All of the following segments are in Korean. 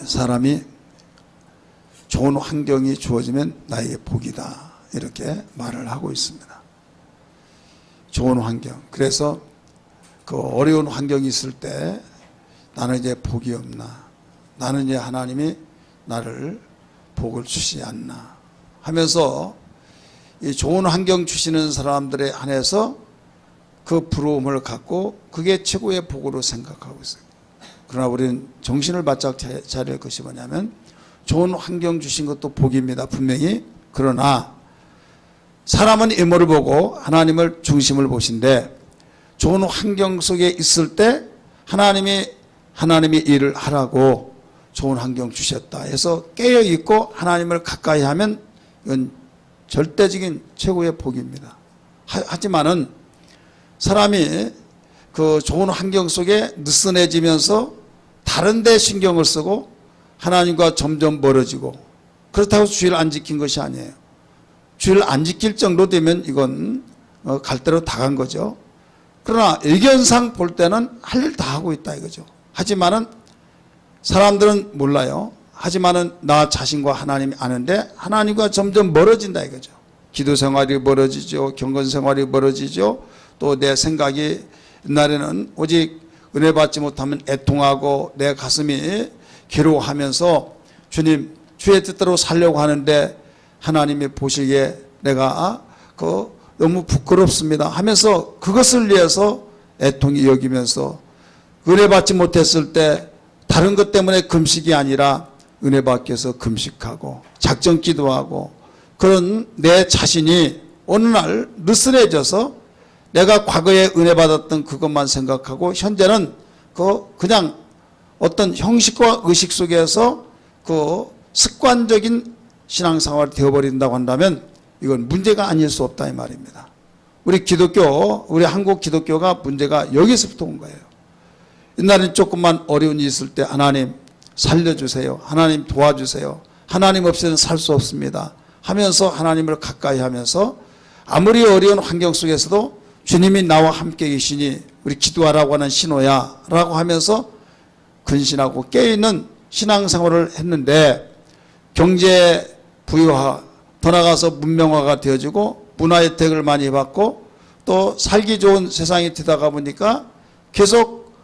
사람이 좋은 환경이 주어지면 나에게 복이다, 이렇게 말을 하고 있습니다. 좋은 환경. 그래서 그 어려운 환경이 있을 때 나는 이제 복이 없나, 나는 이제 하나님이 나를 복을 주시지 않나 하면서 이 좋은 환경 주시는 사람들에 한해서 그 부러움을 갖고 그게 최고의 복으로 생각하고 있어요. 그러나 우리는 정신을 바짝 차릴 것이 뭐냐면, 좋은 환경 주신 것도 복입니다, 분명히. 그러나 사람은 외모를 보고 하나님을 중심을 보신데, 좋은 환경 속에 있을 때 하나님이 일을 하라고 좋은 환경 주셨다 해서 깨어있고 하나님을 가까이 하면 이건 절대적인 최고의 복입니다. 하지만은 사람이 그 좋은 환경 속에 느슨해지면서 다른 데 신경을 쓰고 하나님과 점점 멀어지고, 그렇다고 주의를 안 지킨 것이 아니에요. 주의를 안 지킬 정도 되면 이건 갈 대로 다 간 거죠. 그러나 의견상 볼 때는 할 일 다 하고 있다 이거죠. 하지만은 사람들은 몰라요. 하지만은 나 자신과 하나님이 아는데 하나님과 점점 멀어진다 이거죠. 기도 생활이 멀어지죠. 경건 생활이 멀어지죠. 또 내 생각이 옛날에는 오직 은혜 받지 못하면 애통하고 내 가슴이 괴로워하면서 주님, 주의 뜻대로 살려고 하는데 하나님이 보시기에 내가 너무 부끄럽습니다 하면서 그것을 위해서 애통이 여기면서, 은혜 받지 못했을 때 다른 것 때문에 금식이 아니라 은혜 받기 위해서 금식하고 작정 기도하고, 그런 내 자신이 어느 날 느슨해져서 내가 과거에 은혜 받았던 그것만 생각하고 현재는 그냥 어떤 형식과 의식 속에서 그 습관적인 신앙생활이 되어버린다고 한다면 이건 문제가 아닐 수 없다 이 말입니다. 우리 한국 기독교가 문제가 여기서부터 온 거예요. 옛날엔 조금만 어려운 일이 있을 때 하나님 살려주세요, 하나님 도와주세요, 하나님 없이는 살 수 없습니다 하면서 하나님을 가까이 하면서, 아무리 어려운 환경 속에서도 주님이 나와 함께 계시니 우리 기도하라고 하는 신호야 라고 하면서 근신하고 깨어있는 신앙생활을 했는데, 경제 부유화, 더 나아가서 문명화가 되어지고 문화 혜택을 많이 받고 또 살기 좋은 세상이 되다가 보니까 계속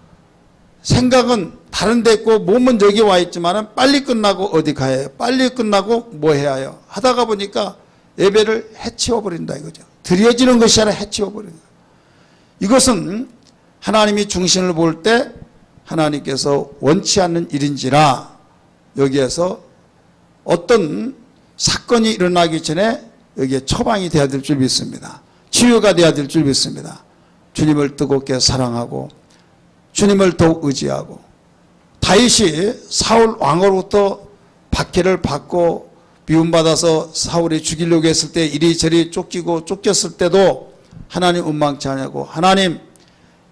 생각은 다른 데 있고 몸은 여기 와 있지만 빨리 끝나고 어디 가야 해요, 빨리 끝나고 뭐 해야 해요 하다가 보니까 예배를 해치워버린다 이거죠. 드려지는 것이 아니라 해치워버린다. 이것은 하나님이 중심을 볼 때 하나님께서 원치 않는 일인지라, 여기에서 어떤 사건이 일어나기 전에 여기에 처방이 되어야 될 줄 믿습니다. 치유가 되어야 될 줄 믿습니다. 주님을 뜨겁게 사랑하고 주님을 더욱 의지하고, 다윗이 사울 왕으로부터 박해를 받고 미움받아서 사울이 죽이려고 했을 때 이리저리 쫓기고 쫓겼을 때도 하나님 원망치 않냐고, 하나님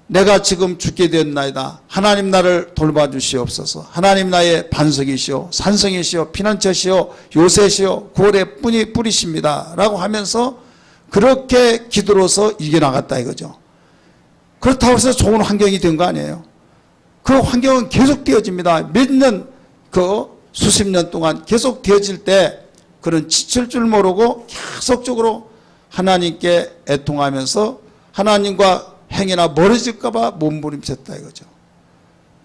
내가 지금 죽게 되었나이다, 하나님 나를 돌봐주시옵소서, 하나님 나의 반석이시오 산성이시오 피난처시오 요새시오 구원의 뿌리십니다 라고 하면서 그렇게 기도로서 이겨나갔다 이거죠. 그렇다고 해서 좋은 환경이 된 거 아니에요. 그 환경은 계속 되어집니다. 몇 년, 수십 년 동안 계속 되어질 때 그런 지칠 줄 모르고 계속적으로 하나님께 애통하면서 하나님과 행위나 멀어질까 봐 몸부림쳤다 이거죠.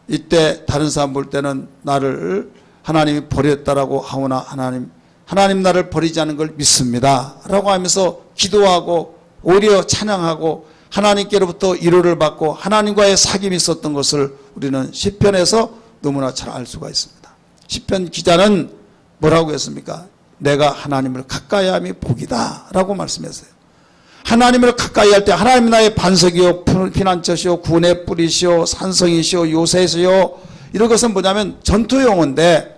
이때 다른 사람 볼 때는 나를 하나님이 버렸다라고 하오나 하나님 나를 버리지 않은 걸 믿습니다 라고 하면서 기도하고 오히려 찬양하고 하나님께로부터 위로를 받고 하나님과의 사귐이 있었던 것을 우리는 시편에서 너무나 잘 알 수가 있습니다. 시편 기자는 뭐라고 했습니까? 내가 하나님을 가까이 함이 복이다 라고 말씀했어요. 하나님을 가까이 할 때 하나님 나의 반석이요 피난처시요 구원의 뿌리시요 산성이시요 요새시요, 이런 것은 뭐냐면 전투용어인데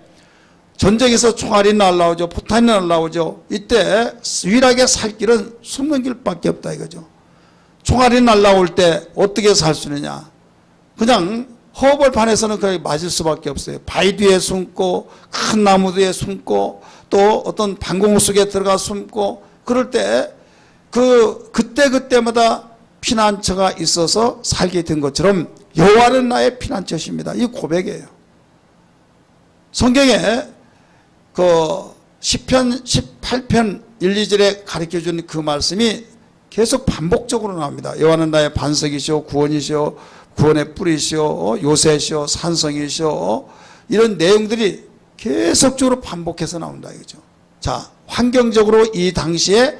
전쟁에서 총알이 날라오죠, 포탄이 날라오죠. 이때 유일하게 살 길은 숨는 길밖에 없다 이거죠. 총알이 날라올 때 어떻게 살 수 있느냐, 그냥 허벌판에서는 그냥 맞을 수밖에 없어요. 바위 뒤에 숨고 큰 나무 뒤에 숨고 또 어떤 방공 속에 들어가 숨고, 그럴 때 그때마다 피난처가 있어서 살게 된 것처럼 여호와는 나의 피난처십니다. 이 고백이에요. 성경에 그 시편 18편 1, 2절에 가르쳐준 그 말씀이 계속 반복적으로 나옵니다. 여호와는 나의 반석이시오 구원이시오 구원의 뿌리시오 요새시오 산성이시오 이런 내용들이 계속적으로 반복해서 나온다 이거죠. 자, 환경적으로 이 당시에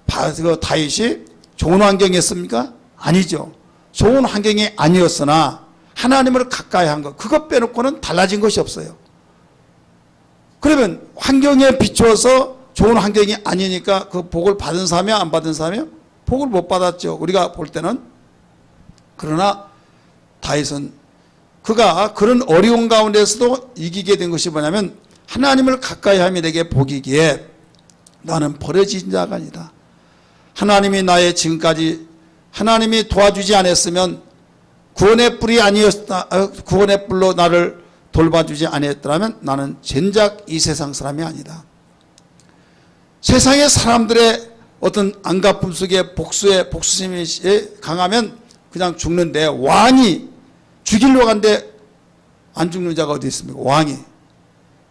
다윗이 좋은 환경이었습니까? 아니죠. 좋은 환경이 아니었으나 하나님을 가까이 한 것, 그것 빼놓고는 달라진 것이 없어요. 그러면 환경에 비추어서 좋은 환경이 아니니까 그 복을 받은 사람이야 안 받은 사람이야? 복을 못 받았죠. 우리가 볼 때는. 그러나 다윗은 그가 그런 어려운 가운데서도 이기게 된 것이 뭐냐면 하나님을 가까이 함이 내게 복이기에 나는 버려진 자가 아니다. 하나님이 나의 지금까지 하나님이 도와주지 않았으면 구원의 뿔이 아니었다. 구원의 뿔로 나를 돌봐주지 않았더라면 나는 젠작 이 세상 사람이 아니다. 세상의 사람들의 어떤 안갚음 속에 복수심이 강하면 그냥 죽는데 왕이 죽이려고 하는데 안 죽는 자가 어디 있습니까? 왕이.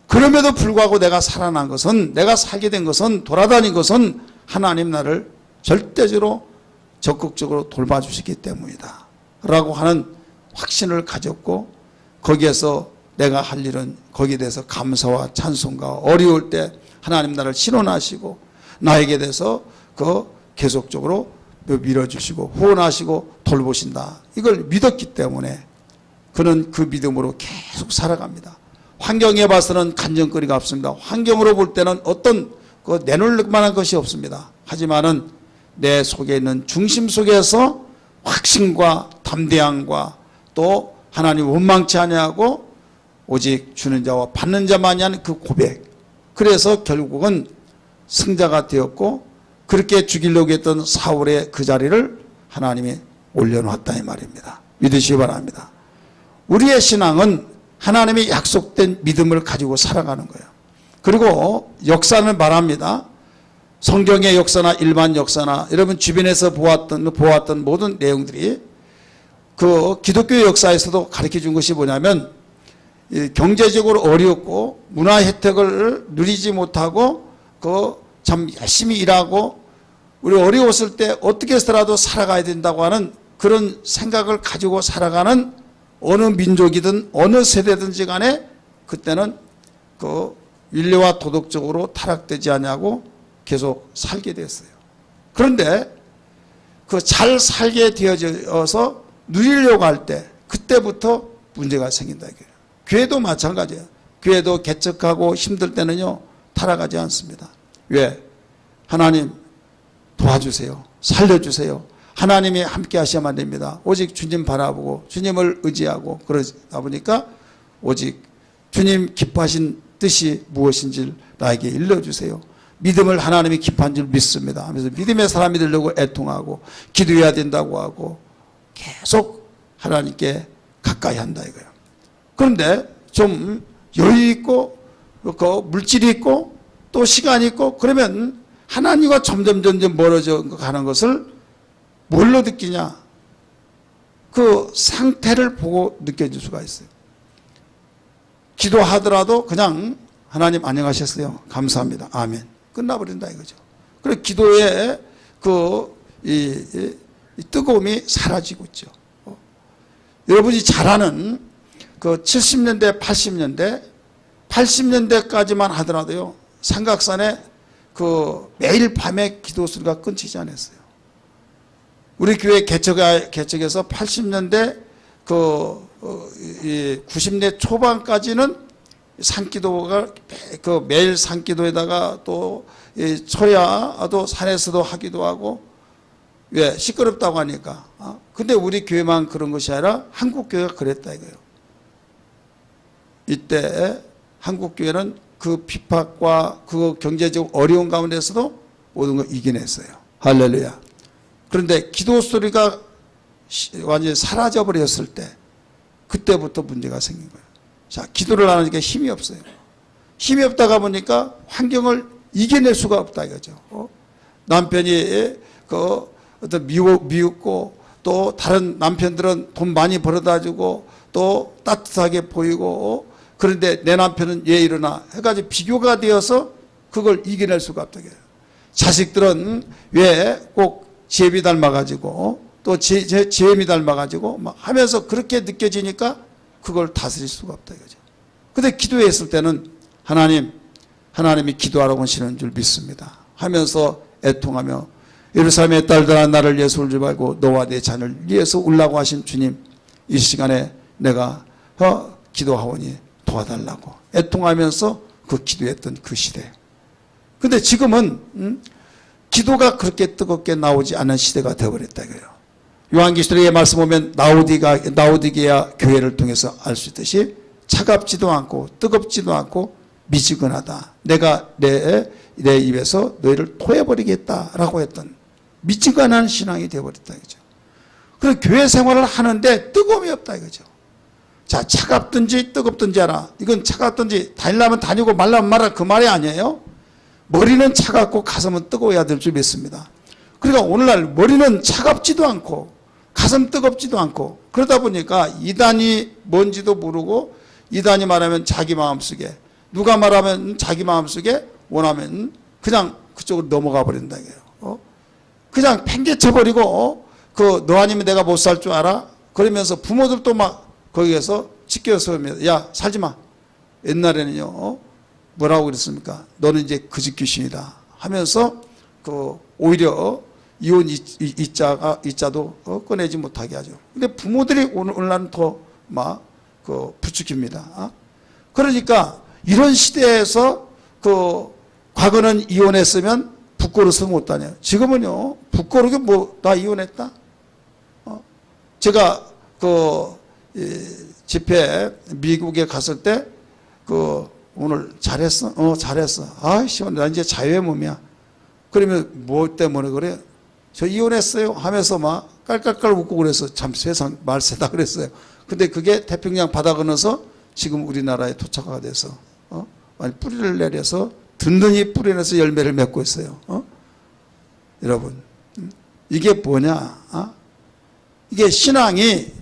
그럼에도 불구하고 내가 살아난 것은 내가 살게 된 것은 돌아다닌 것은 하나님 나를 절대적으로 적극적으로 돌봐주시기 때문이다 라고 하는 확신을 가졌고 거기에서 내가 할 일은 거기에 대해서 감사와 찬송과 어려울 때 하나님 나를 신원하시고 나에게 대해서 그 계속적으로 밀어주시고 후원하시고 돌보신다 이걸 믿었기 때문에 그는 그 믿음으로 계속 살아갑니다. 환경에 봐서는 간증거리가 없습니다. 환경으로 볼 때는 어떤 내놓을 만한 것이 없습니다. 하지만은 내 속에 있는 중심 속에서 확신과 담대함과 또 하나님 원망치 아니하고 오직 주는 자와 받는 자만이 하는 그 고백. 그래서 결국은 승자가 되었고 그렇게 죽이려고 했던 사울의 그 자리를 하나님이 올려놓았다 이 말입니다. 믿으시기 바랍니다. 우리의 신앙은 하나님의 약속된 믿음을 가지고 살아가는 거예요. 그리고 역사는 말합니다. 성경의 역사나 일반 역사나 여러분 주변에서 보았던 모든 내용들이 그 기독교 역사에서도 가르쳐 준 것이 뭐냐면 경제적으로 어렵고 문화 혜택을 누리지 못하고 참 열심히 일하고 우리 어려웠을 때 어떻게 해서라도 살아가야 된다고 하는 그런 생각을 가지고 살아가는 어느 민족이든 어느 세대든지 간에 그때는 그 윤리와 도덕적으로 타락되지 않냐고 계속 살게 됐어요. 그런데 그 잘 살게 되어져서 누리려고 할 때 그때부터 문제가 생긴다 이거예요. 교회도 마찬가지예요. 교회도 개척하고 힘들 때는요 타락하지 않습니다. 왜? 하나님 도와주세요. 살려주세요. 하나님이 함께 하셔야만 안 됩니다. 오직 주님 바라보고 주님을 의지하고 그러다 보니까 오직 주님 기뻐하신 뜻이 무엇인지 나에게 일러주세요. 믿음을 하나님이 기뻐한 줄 믿습니다 하면서 믿음의 사람이 되려고 애통하고 기도해야 된다고 하고 계속 하나님께 가까이 한다 이거예요. 그런데 좀 여유 있고 물질이 있고 또 시간이 있고 그러면 하나님과 점점 멀어져 가는 것을 뭘로 느끼냐? 그 상태를 보고 느껴질 수가 있어요. 기도하더라도 그냥 하나님 안녕하셨어요. 감사합니다. 아멘. 끝나버린다 이거죠. 그리고 기도의 이 뜨거움이 사라지고 있죠. 여러분이 잘 아는 그 70년대, 80년대까지만 하더라도요. 삼각산에 매일 밤에 기도 소리가 끊기지 않았어요. 우리 교회 개척해서 80년대 90년 초반까지는 산기도가 매일 산기도에다가 또 철야도 산에서도 하기도 하고 왜 시끄럽다고 하니까. 근데 우리 교회만 그런 것이 아니라 한국 교회가 그랬다 이거예요. 이때 한국 교회는 그 핍박과 그 경제적 어려운 가운데서도 모든 걸 이겨냈어요. 할렐루야. 그런데 기도 소리가 완전히 사라져 버렸을 때 그때부터 문제가 생긴 거예요. 자, 기도를 안 하니까 힘이 없어요. 힘이 없다가 보니까 환경을 이겨낼 수가 없다 이거죠. 남편이 어떤 미웠고 또 다른 남편들은 돈 많이 벌어다 주고 또 따뜻하게 보이고 그런데 내 남편은 왜 이러나 해가지고 비교가 되어서 그걸 이겨낼 수가 없다고요. 자식들은 왜 꼭 제비 닮아가지고 또 제미 닮아가지고 막 하면서 그렇게 느껴지니까 그걸 다스릴 수가 없다 이거죠. 근데 기도했을 때는 하나님이 기도하라고 하시는 줄 믿습니다 하면서 애통하며 예루살렘의 딸들아 나를 위해서 울지 말고 너와 내 자녀를 위해서 울라고 하신 주님, 이 시간에 내가 기도하오니 도와달라고 애통하면서 그 기도했던 그 시대. 근데 지금은 기도가 그렇게 뜨겁게 나오지 않은 시대가 되어버렸다 이거예요. 요한계시록의 말씀 보면 라오디게아 교회를 통해서 알 수 있듯이 차갑지도 않고 뜨겁지도 않고 미지근하다. 내가 내 입에서 너희를 토해버리겠다라고 했던 미지근한 신앙이 되어버렸다 이거죠. 그래서 교회 생활을 하는데 뜨거움이 없다 이거죠. 자, 차갑든지 뜨겁든지 하라. 이건 차갑든지 다니려면 다니고 말라면 말라 그 말이 아니에요. 머리는 차갑고 가슴은 뜨거워야 될 줄 믿습니다. 그러니까 오늘날 머리는 차갑지도 않고 가슴 뜨겁지도 않고 그러다 보니까 이단이 뭔지도 모르고 이단이 말하면 자기 마음속에 누가 말하면 자기 마음속에 원하면 그냥 그쪽으로 넘어가 버린다 이거예요. 그냥 팽개쳐버리고 너 아니면 내가 못 살 줄 알아? 그러면서 부모들도 막 거기에서 지켜서면 야 살지 마. 옛날에는요 뭐라고 그랬습니까? 너는 이제 거짓 귀신이다 하면서 오히려 이혼 이자도 꺼내지 못하게 하죠. 근데 부모들이 오늘날은 더 막 부추깁니다. 그러니까 이런 시대에서 과거는 이혼했으면 부끄러워서 못 다녀요. 지금은요 부끄러우게 나 이혼했다. 제가 집회 미국에 갔을 때 오늘 잘했어? 잘했어. 아이씨, 나 이제 자유의 몸이야. 그러면 뭐 때문에 그래? 저 이혼했어요 하면서 막 깔깔깔 웃고 그래서 참 세상 말세다 그랬어요. 근데 그게 태평양 바다 건너서 지금 우리나라에 도착하게 돼서 뿌리를 내려서 든든히 뿌리 내서 열매를 맺고 있어요. 여러분 이게 뭐냐? 이게 신앙이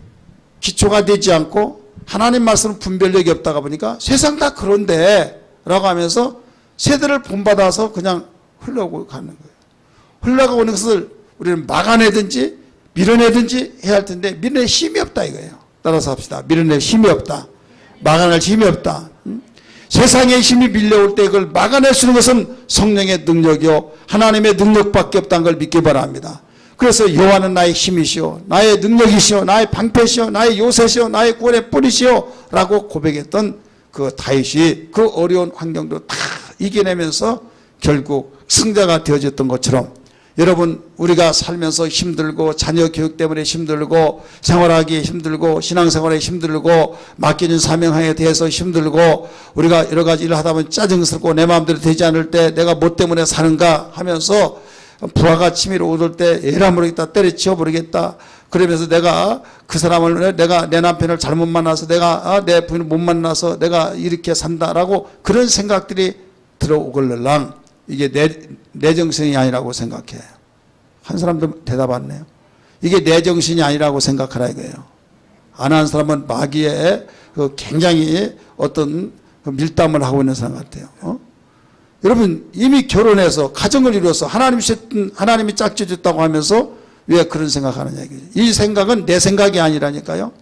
기초가 되지 않고 하나님 말씀은 분별력이 없다가 보니까 세상 다 그런데 라고 하면서 세대를 본받아서 그냥 흘러가고 가는 거예요. 흘러가고 있는 것을 우리는 막아내든지 밀어내든지 해야 할 텐데 밀어낼 힘이 없다 이거예요. 따라서 합시다. 밀어낼 힘이 없다. 막아낼 힘이 없다. 세상의 힘이 밀려올 때 그걸 막아낼 수 있는 것은 성령의 능력이요 하나님의 능력밖에 없다는 걸 믿기 바랍니다. 그래서 여호와는 나의 힘이시오 나의 능력이시오 나의 방패시오 나의 요새시오 나의 구원의 뿌리시오 라고 고백했던 그 다윗이 그 어려운 환경도 다 이겨내면서 결국 승자가 되어졌던 것처럼 여러분 우리가 살면서 힘들고 자녀 교육 때문에 힘들고 생활하기 힘들고 신앙생활에 힘들고 맡겨진 사명에 대해서 힘들고 우리가 여러 가지 일을 하다 보면 짜증스럽고 내 마음대로 되지 않을 때 내가 뭐 때문에 사는가 하면서 부하가 치밀어 오를 때 에라 모르겠다 때려치워 버리겠다 그러면서 내가 그 사람을 내가 내 남편을 잘못 만나서 내가 내 부인을 못 만나서 내가 이렇게 산다라고 그런 생각들이 들어오걸랑 이게 내 정신이 아니라고 생각해. 한 사람도 대답 안 해요. 이게 내 정신이 아니라고 생각하라 이거예요. 안 하는 사람은 마귀에 굉장히 어떤 밀담을 하고 있는 사람 같아요. 여러분 이미 결혼해서 가정을 이루어서 하나님이 짝지어줬다고 하면서 왜 그런 생각하느냐 이거예요. 이 생각은 내 생각이 아니라니까요.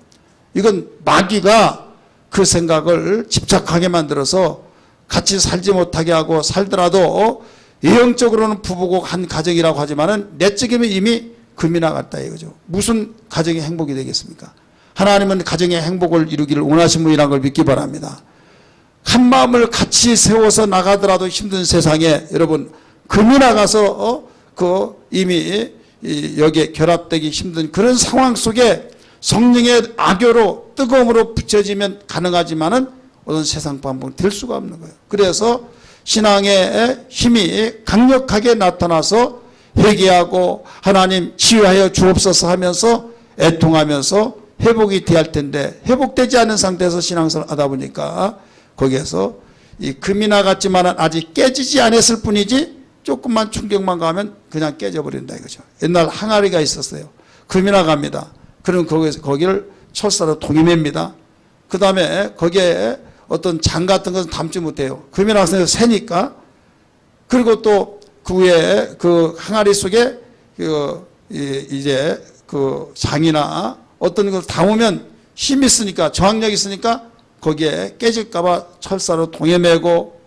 이건 마귀가 그 생각을 집착하게 만들어서 같이 살지 못하게 하고 살더라도 예형적으로는 부부고 한 가정이라고 하지만은 내적이면 이미 금이 나갔다 이거죠. 무슨 가정이 행복이 되겠습니까? 하나님은 가정의 행복을 이루기를 원하신 분이라는 걸 믿기 바랍니다. 한 마음을 같이 세워서 나가더라도 힘든 세상에 여러분 금이 나가서 이미 여기에 결합되기 힘든 그런 상황 속에 성령의 악교로 뜨거움으로 붙여지면 가능하지만은 어떤 세상 방법은 될 수가 없는 거예요. 그래서 신앙의 힘이 강력하게 나타나서 회개하고 하나님 치유하여 주옵소서 하면서 애통하면서 회복이 돼야 할 텐데 회복되지 않은 상태에서 신앙생활을 하다 보니까 거기에서 이 금이 나갔지만 아직 깨지지 않았을 뿐이지 조금만 충격만 가면 그냥 깨져버린다 이거죠. 옛날 항아리가 있었어요. 금이 나갑니다. 그럼 거기를 철사로 통이맵니다. 그 다음에 거기에 어떤 장 같은 것은 담지 못해요. 금이 나서 새니까. 그리고 또 그 위에 그 항아리 속에 이제 그 장이나 어떤 걸 담으면 힘이 있으니까, 저항력이 있으니까 거기에 깨질까봐 철사로 동여매고,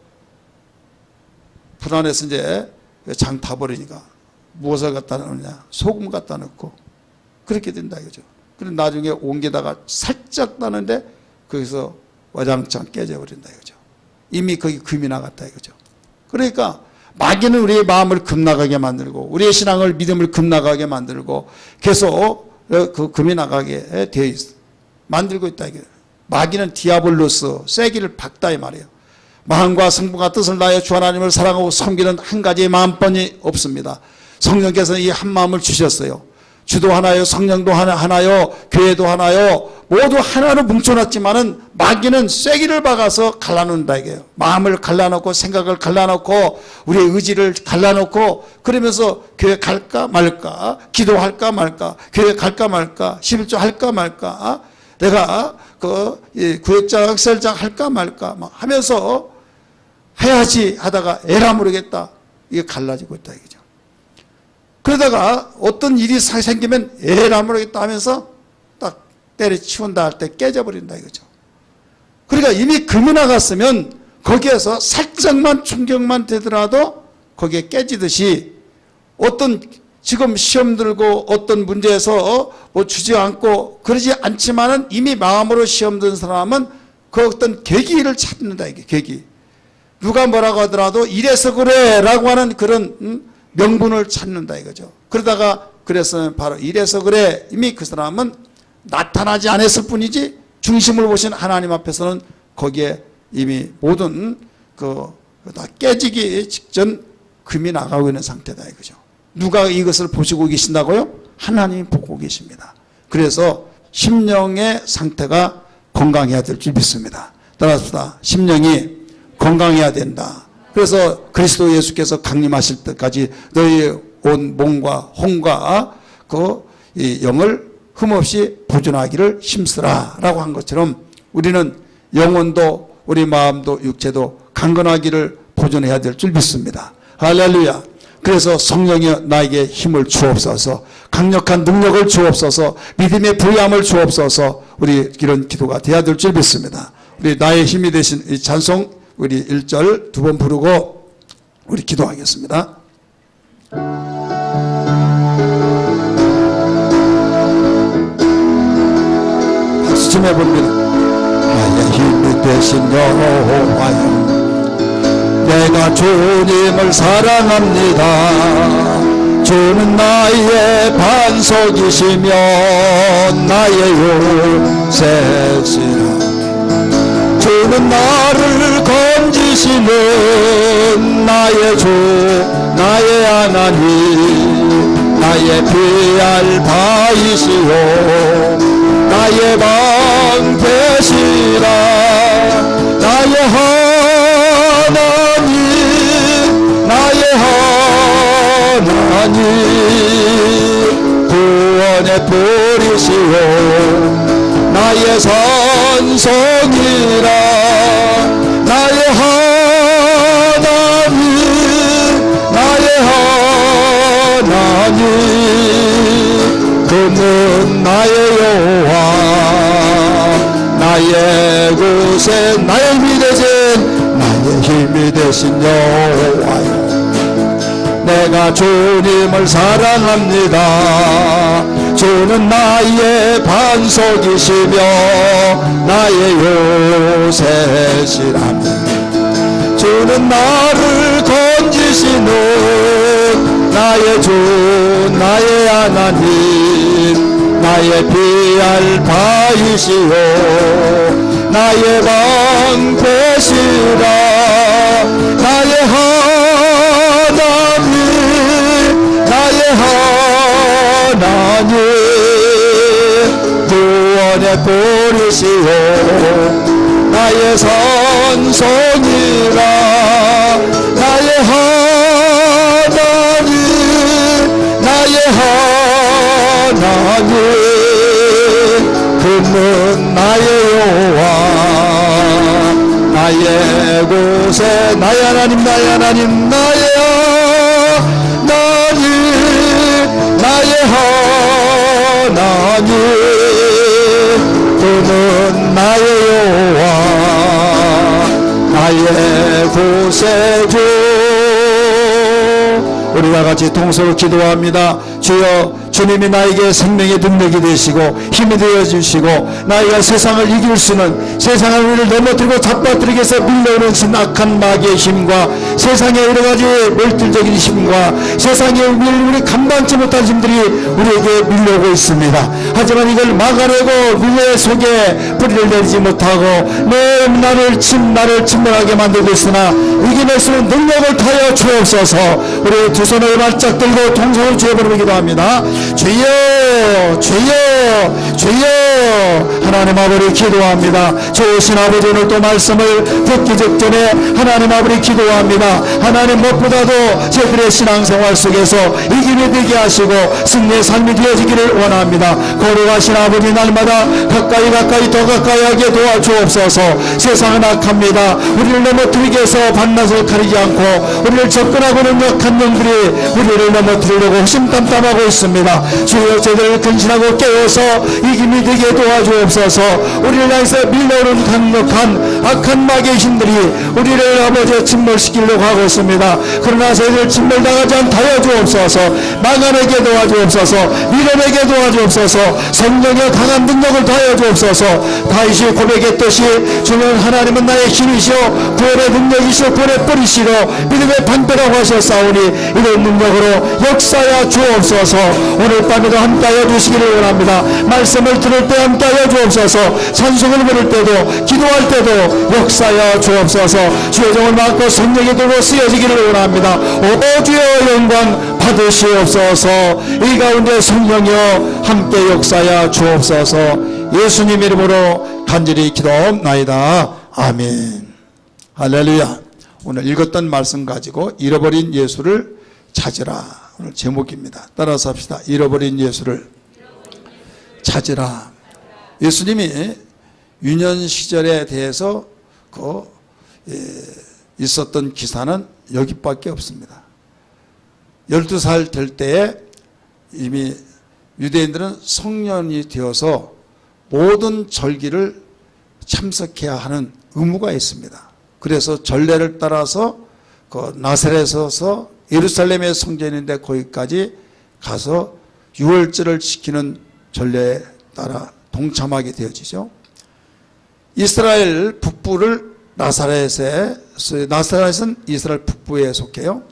불안해서 이제 장 타버리니까 무엇을 갖다 넣느냐, 소금 갖다 넣고 그렇게 된다 이거죠. 그리고 나중에 옮기다가 살짝 따는데 거기서 와장창 깨져버린다 이거죠. 이미 거기 금이 나갔다 이거죠. 그러니까 마귀는 우리의 마음을 금나가게 만들고, 우리의 신앙을, 믿음을 금나가게 만들고, 계속 그 금이 나가게 되어 만들고 있다 이거예요. 마귀는 디아블로스, 쐐기를 박다 이 말이에요. 마음과 성품과 뜻을 다하여 주 하나님을 사랑하고 섬기는 한 가지의 마음뿐이 없습니다. 성령께서는 이 한 마음을 주셨어요. 주도 하나요, 성령도 하나요, 교회도 하나요, 모두 하나로 뭉쳐놨지만은 마귀는 쐐기를 박아서 갈라놓는다 이게요. 마음을 갈라놓고, 생각을 갈라놓고, 우리의 의지를 갈라놓고, 그러면서 교회 갈까 말까, 기도할까 말까, 교회 갈까 말까, 11조 할까 말까, 내가 구역장, 학살장 할까 말까 막 하면서 해야지 하다가 에라 모르겠다, 이게 갈라지고 있다 이거죠. 그러다가 어떤 일이 생기면 에라 모르겠다 하면서 딱 때려치운다 할 때 깨져버린다 이거죠. 그러니까 이미 금이 나갔으면 거기에서 살짝만 충격만 되더라도 거기에 깨지듯이, 어떤 지금 시험 들고 어떤 문제에서 뭐 주저앉고 그러지 않지만은 이미 마음으로 시험 든 사람은 그 어떤 계기를 찾는다 이게, 계기. 누가 뭐라고 하더라도 이래서 그래 라고 하는 그런 명분을 찾는다 이거죠. 그러다가 그래서 바로 이래서 그래, 이미 그 사람은 나타나지 않았을 뿐이지 중심을 보신 하나님 앞에서는 거기에 이미 모든 다 깨지기 직전 금이 나가고 있는 상태다 이거죠. 누가 이것을 보시고 계신다고요? 하나님이 보고 계십니다. 그래서 심령의 상태가 건강해야 될 줄 믿습니다. 따라서 심령이 건강해야 된다. 그래서 그리스도 예수께서 강림하실 때까지 너희의 온 몸과 혼과 이 영을 흠없이 보존하기를 힘쓰라 라고 한 것처럼, 우리는 영혼도 우리 마음도 육체도 강건하기를 보존해야 될 줄 믿습니다. 할렐루야. 그래서 성령이 나에게 힘을 주옵소서, 강력한 능력을 주옵소서, 믿음의 부유함을 주옵소서, 우리 이런 기도가 돼야 될 줄 믿습니다. 우리 나의 힘이 되신 이 찬송 우리 1절 2번 부르고 우리 기도하겠습니다. 박수 좀 해봅니다. 나의 힘이 되신 여호와여, 내가 주님을 사랑합니다. 주는 나의 반석이시며 나의 요새시라. 주는 나를 건지시는 나의 주, 나의 하나님, 나의 피할 바이시오, 나의 방패시라. 나의 하나님, 나의 하나님, 구원의 뿌리시오, 나의 산성이라. 나의 하나님, 나의 하나님, 그는 나의 여호와, 나의 구세, 나의 힘이 되신 여호와여, 내가 주님을 사랑합니다. 주는 나의 반석이시며 나의 요새시라며. 주는 나를 건지시는 나의 주, 나의 하나님, 나의 피할 바이시오, 나의 방패시라. 나의 하나님, 나의 하나님, 구원의 뿌리시오, 나의 산성이라. 나의 하나님, 나의 하나님, 그는 나의 여호와, 나의 곳에 나의 하나님 나의 하나님 나의 하나님 나의 하나님 그는 나의 여호와 나의 구세주. 우리가 같이 통성으로 기도합니다. 주여, 주님이 나에게 생명의 능력이 되시고 힘이 되어주시고 나이가 세상을 이길 수는, 세상을 우리를 넘어뜨리고 잡아뜨리기 위해서 밀려오는 악한 마귀의 힘과 세상의 여러가지 물질적인 힘과 세상에 우리 감당치 못한 힘들이 우리에게 밀려오고 있습니다. 하지만 이걸 막아내고 밀레 속에 뿌리를 내리지 못하고 내 나를 침몰하게 만들고 있으나 이겨낼 수 있는 능력을 타여 주옵소서. 우리 두 손을 바짝 들고 통성을 주어버리고 기도합니다. 주여 주여 주여. 하나님 아버지 기도합니다. 좋으신 아버지, 오늘 또 말씀을 듣기 직전에 하나님 아버지 기도합니다. 하나님 무엇보다도 저들의 신앙생활 속에서 이김이 되게 하시고 승리의 삶이 되어지기를 원합니다. 거룩하신 아버지, 날마다 가까이 더 가까이 하게 도와주옵소서. 세상은 악합니다. 우리를 넘어뜨리기 위해서 반낮을 가리지 않고 우리를 접근하고는 약한 놈들이 우리를 넘어뜨리려고 호심탐탐하고 있습니다. 주여, 저들을 근신하고 깨워서 이김이 되게 도와주옵소서. 우리를 향해서 밀려오는 강력한 악한 마귀의 힘들이 우리를 아버지 침몰시키려고 하고 있습니다. 그러나 저희들 침몰당하지 않게 도와주옵소서. 막아내게 도와주옵소서. 밀어내게 도와주옵소서. 성령의 강한 능력을 도와주옵소서. 다윗이 고백했듯이 주는 하나님은 나의 힘이시오 구원의 능력이시오 구원의 뿌리시오 믿음의 방패라고 하셨사오니 이런 능력으로 역사하여 주옵소서. 오늘 밤에도 함께하여 주시기를 원합니다. 말씀을 들을 때 함께하여 주옵소서. 찬송을 부를 때도 기도할 때도 역사하여 주옵소서. 주의 종을 맡고 성령이 들고 쓰여지기를 원합니다. 오 주여, 영광 받으시옵소서. 이 가운데 성령이여 함께 역사하여 주옵소서. 예수님 이름으로 간절히 기도하옵나이다. 아멘. 할렐루야. 오늘 읽었던 말씀 가지고 잃어버린 예수를 찾으라, 오늘 제목입니다. 따라서 합시다. 잃어버린 예수를 찾으라. 예수님이 유년 시절에 대해서 있었던 기사는 여기밖에 없습니다. 12살 될 때에 이미 유대인들은 성년이 되어서 모든 절기를 참석해야 하는 의무가 있습니다. 그래서 전례를 따라서 나사렛에서 예루살렘의 성전인데 거기까지 가서 유월절을 지키는 전례에 따라 동참하게 되어지죠. 이스라엘 북부를 나사렛은 이스라엘 북부에 속해요.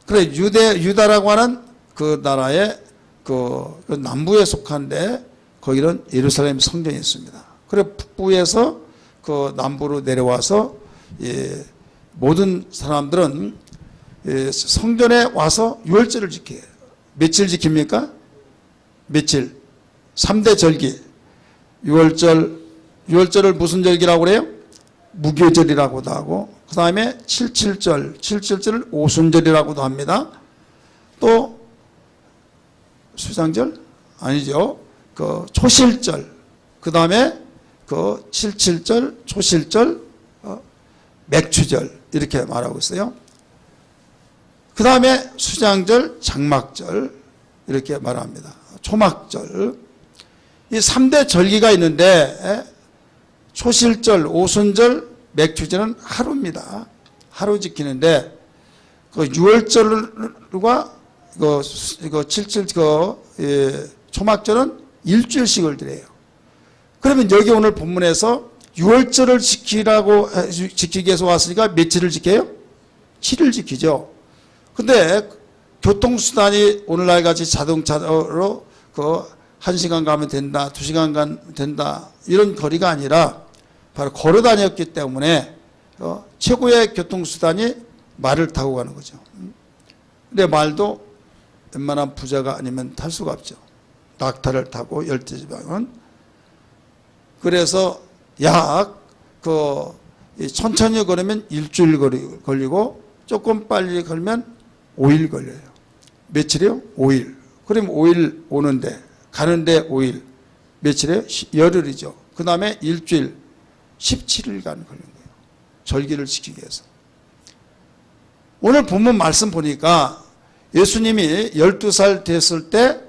그래 유다라고 하는 그 나라의 그 남부에 속한데 거기는 예루살렘 성전이 있습니다. 그래 북부에서 그 남부로 내려와서 모든 사람들은 성전에 와서 유월절을 지켜요. 며칠 지킵니까? 며칠? 3대 절기. 유월절을 무슨 절기라고 그래요? 무교절이라고도 하고, 그 다음에 77절을 오순절이라고도 합니다. 또 수장절? 아니죠. 그 초실절, 그 다음에 그 77절, 초실절, 맥추절 이렇게 말하고 있어요. 그 다음에 수장절, 장막절 이렇게 말합니다. 초막절. 이 3대 절기가 있는데 초실절, 오순절, 맥추절은 하루입니다. 하루 지키는데 그 유월절과 초막절은 일주일씩을 드려요. 그러면 여기 오늘 본문에서 유월절을 지키기 위해서 왔으니까 며칠을 지켜요? 7일 지키죠. 근데 교통수단이 오늘날 같이 자동차로 1시간 가면 된다, 2시간 가면 된다, 이런 거리가 아니라 바로 걸어 다녔기 때문에 최고의 교통수단이 말을 타고 가는 거죠. 근데 말도 웬만한 부자가 아니면 탈 수가 없죠. 낙타를 타고 열대지방은. 그래서 천천히 걸으면 일주일 걸리고 조금 빨리 걸면 5일 걸려요. 며칠이요? 5일. 그럼 5일 오는데, 가는데 5일. 며칠이요? 열흘이죠. 그 다음에 일주일, 17일간 걸린 거예요. 절기를 지키기 위해서. 오늘 본문 말씀 보니까 예수님이 12살 됐을 때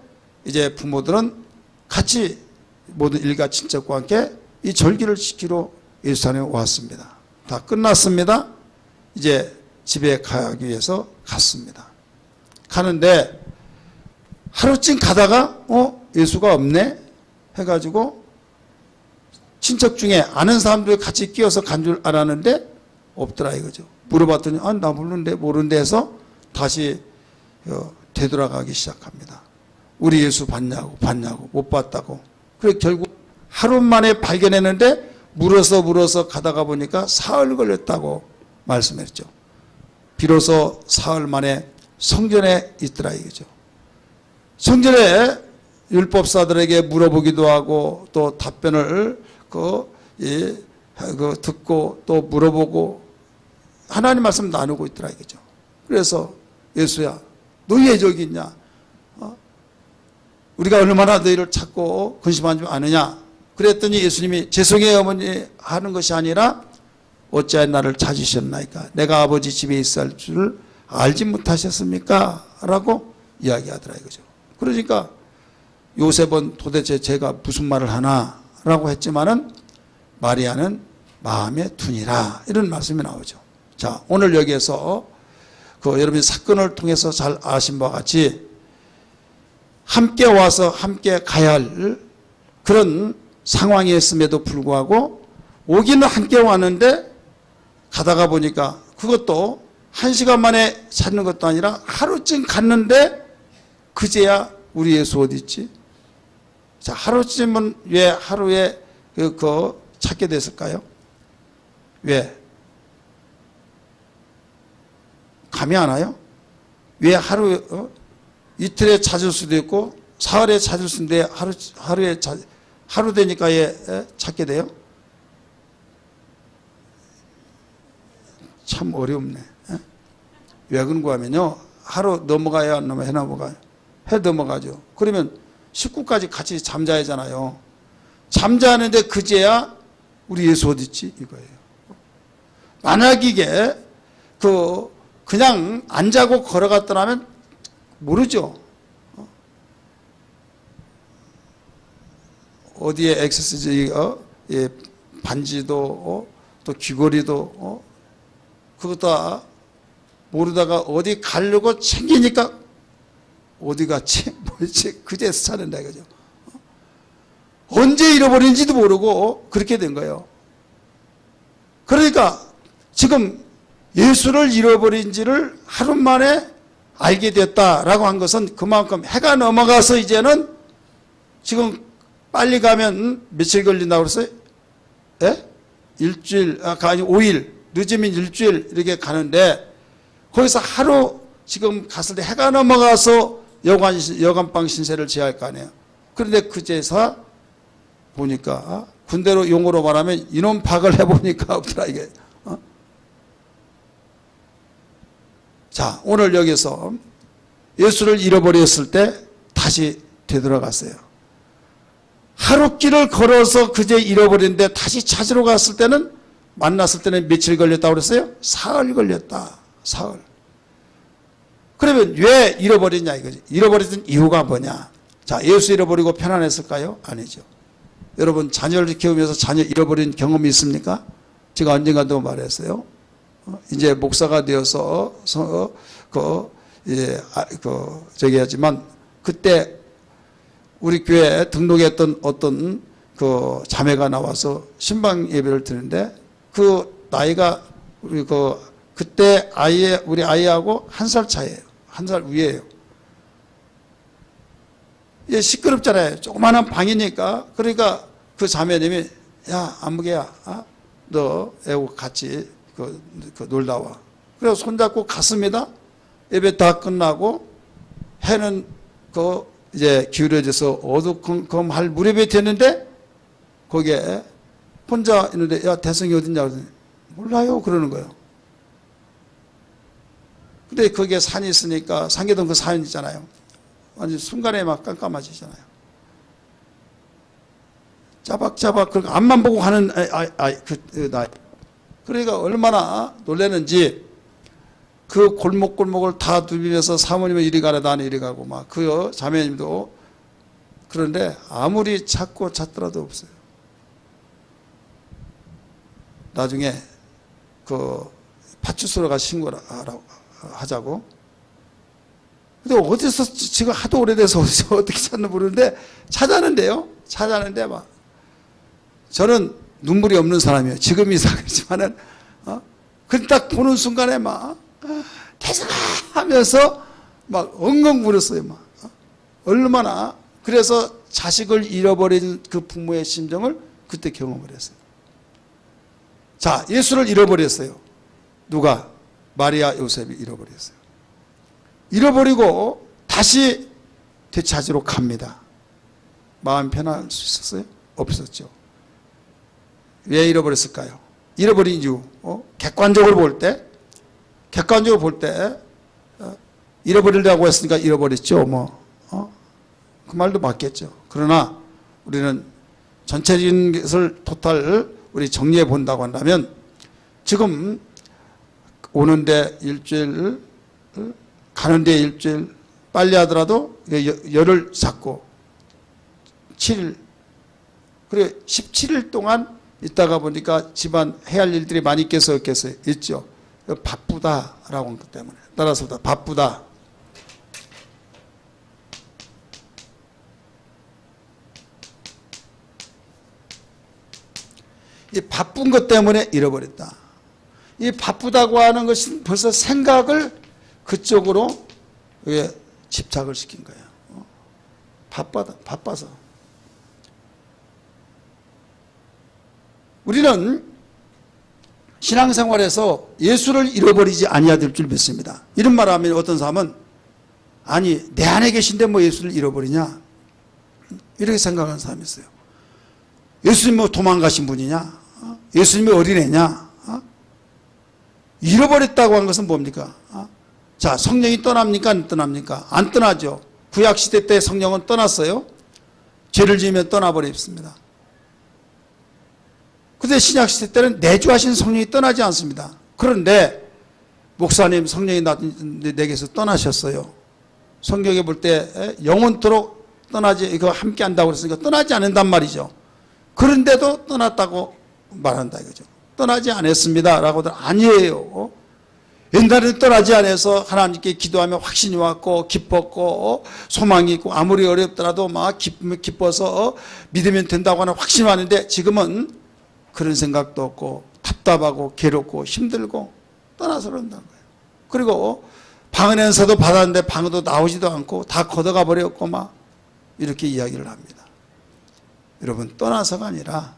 이제 부모들은 같이 모든 일가 친척과 함께 이 절기를 지키러 예루살렘에 왔습니다. 다 끝났습니다. 이제 집에 가기 위해서 갔습니다. 가는데 하루쯤 가다가 예수가 없네 해가지고 친척 중에 아는 사람들 같이 끼어서 간 줄 알았는데 없더라 이거죠. 물어봤더니 나 모르는데 해서 다시 되돌아가기 시작합니다. 우리 예수 봤냐고 못 봤다고. 그래 결국 하루 만에 발견했는데 물어서 가다가 보니까 사흘 걸렸다고 말씀했죠. 비로소 사흘 만에 성전에 있더라 이거죠. 성전에 율법사들에게 물어보기도 하고 또 답변을 듣고 또 물어보고 하나님 말씀 나누고 있더라 이거죠. 그래서 예수야 너 왜 저기 있냐? 우리가 얼마나 너희를 찾고 근심한 줄 아느냐? 그랬더니 예수님이 죄송해요 어머니 하는 것이 아니라 어찌하여 나를 찾으셨나이까? 내가 아버지 집에 있을 줄 알지 못하셨습니까? 라고 이야기하더라 이거죠. 그러니까 요셉은 도대체 제가 무슨 말을 하나? 라고 했지만은 마리아는 마음에 둔이라 이런 말씀이 나오죠. 자, 오늘 여기에서 여러분이 사건을 통해서 잘 아신 바와 같이 함께 와서 함께 가야 할 그런 상황이었음에도 불구하고 오기는 함께 왔는데 가다가 보니까 그것도 1시간 만에 찾는 것도 아니라 하루쯤 갔는데 그제야 우리 예수 어디 있지? 자, 하루쯤은 왜 하루에 찾게 됐을까요? 왜? 감이 안 와요? 왜 이틀에 찾을 수도 있고 사흘에 찾을 수도 있는데 하루 되니까 찾게 돼요? 참 어렵네. 왜 그런가 하면요. 하루 넘어가야 안 넘어가요. 해 넘어가죠. 그러면 식구까지 같이 잠자야 하잖아요. 잠자는데 그제야 우리 예수 어디 있지? 이거예요. 만약 이게 그냥 안 자고 걸어갔더라면 모르죠. 어디에 액세서리 반지도 또 귀걸이도 그거 다 모르다가 어디 가려고 챙기니까 어디 갔지? 뭐지? 그제서 찾는다 이거죠. 언제 잃어버린지도 모르고 그렇게 된 거예요. 그러니까 지금 예수를 잃어버린지를 하루 만에 알게 됐다라고 한 것은 그만큼 해가 넘어가서 이제는 지금 빨리 가면 며칠 걸린다고 그랬어요? 예? 일주일, 아니 5일, 늦으면 일주일 이렇게 가는데 거기서 하루 지금 갔을 때 해가 넘어가서 여관방 신세를 지어야 할 거 아니에요. 그런데 그제서 보니까 군대로 용어로 말하면 인원 파악을 해보니까 없더라 이게. 자, 오늘 여기서 예수를 잃어버렸을 때 다시 되돌아갔어요. 하루 길을 걸어서 그제 잃어버렸는데 다시 찾으러 갔을 때는 만났을 때는 며칠 걸렸다고 그랬어요? 사흘 걸렸다. 사흘. 그러면 왜 잃어버렸냐 이거지. 잃어버렸던 이유가 뭐냐. 자, 예수 잃어버리고 편안했을까요? 아니죠. 여러분 자녀를 키우면서 자녀 잃어버린 경험이 있습니까? 제가 언젠가도 말했어요. 이제 목사가 되어서 저기 하지만 그때 우리 교회에 등록했던 어떤 자매가 나와서 신방 예배를 드는데 그 나이가 그때 우리 아이하고 1살 차이에요. 1살 위에요. 이게 시끄럽잖아요. 조그마한 방이니까. 그러니까 그 자매님이 야 안무개야, 너 애하고 같이 놀다 와. 그래서 손잡고 갔습니다. 예배 다 끝나고 해는 이제 기울어져서 어두컴컴할 무렵이 됐는데 거기에 혼자 있는데 야 대성이 어딨냐 그러더니 몰라요 그러는 거예요. 근데 거기에 산이 있으니까 상계동 그 산 있잖아요. 완전 순간에 막 깜깜해지잖아요. 짜박짜박 그렇게 앞만 보고 가는 나이. 그러니까 얼마나 놀라는지 그 골목골목을 다 누비면서 사모님은 이리 가라 나는 이리 가고 막 그 자매님도 그런데 아무리 찾고 찾더라도 없어요. 나중에 그 파출소로 가 신고를 하자고. 근데 어디서 지금 하도 오래돼서 어디서 어떻게 찾는 모르는데 찾았는데요. 찾았는데 막 저는 눈물이 없는 사람이에요. 지금 이상하지만은 그 딱 보는 순간에 막 대성아 하면서 막 엉엉 울었어요. 막 얼마나 그래서 자식을 잃어버린 그 부모의 심정을 그때 경험을 했어요. 자, 예수를 잃어버렸어요. 누가? 마리아 요셉이 잃어버렸어요. 잃어버리고 다시 되찾으러 갑니다. 마음 편할 수 있었어요? 없었죠. 왜 잃어버렸을까요? 잃어버린 이유, 객관적으로 볼 때, 잃어버리려고 했으니까 잃어버렸죠. 그 말도 맞겠죠. 그러나 우리는 전체적인 것을 토탈 우리 정리해 본다고 한다면 지금 오는데 일주일, 가는데 일주일, 빨리 하더라도 열을 잡고 7일, 그래 17일 동안 있다가 보니까 집안 해야 할 일들이 많이 있겠어요, 없겠어요? 있죠. 바쁘다라고 한 것 때문에. 따라서 바쁘다. 이 바쁜 것 때문에 잃어버렸다. 이 바쁘다고 하는 것은 벌써 생각을 그쪽으로 집착을 시킨 거예요. 바빠서. 우리는 신앙생활에서 예수를 잃어버리지 아니해야 될 줄 믿습니다. 이런 말을 하면 어떤 사람은 아니 내 안에 계신데 뭐 예수를 잃어버리냐 이렇게 생각하는 사람이 있어요. 예수님이 뭐 도망가신 분이냐? 예수님이 어린애냐? 잃어버렸다고 한 것은 뭡니까? 자, 성령이 떠납니까? 안 떠납니까? 안 떠나죠. 구약시대 때 성령은 떠났어요. 죄를 지으면 떠나버렸습니다. 그런데 신약시대 때는 내주하신 성령이 떠나지 않습니다. 그런데 목사님 성령이 내게서 떠나셨어요. 성경에 볼 때 영원토록 떠나지 이거 함께 한다고 그랬으니까 떠나지 않는단 말이죠. 그런데도 떠났다고 말한다 이거죠. 떠나지 않았습니다 라고들 아니에요. 옛날에는 떠나지 않아서 하나님께 기도하면 확신이 왔고 기뻤고 소망이 있고 아무리 어렵더라도 막 기뻐서 믿으면 된다고 하는 확신이 왔는데 지금은 그런 생각도 없고 답답하고 괴롭고 힘들고 떠나서 그런다는 거예요. 그리고 방언에서도 받았는데 방언도 나오지도 않고 다 걷어가 버렸고 막 이렇게 이야기를 합니다. 여러분 떠나서가 아니라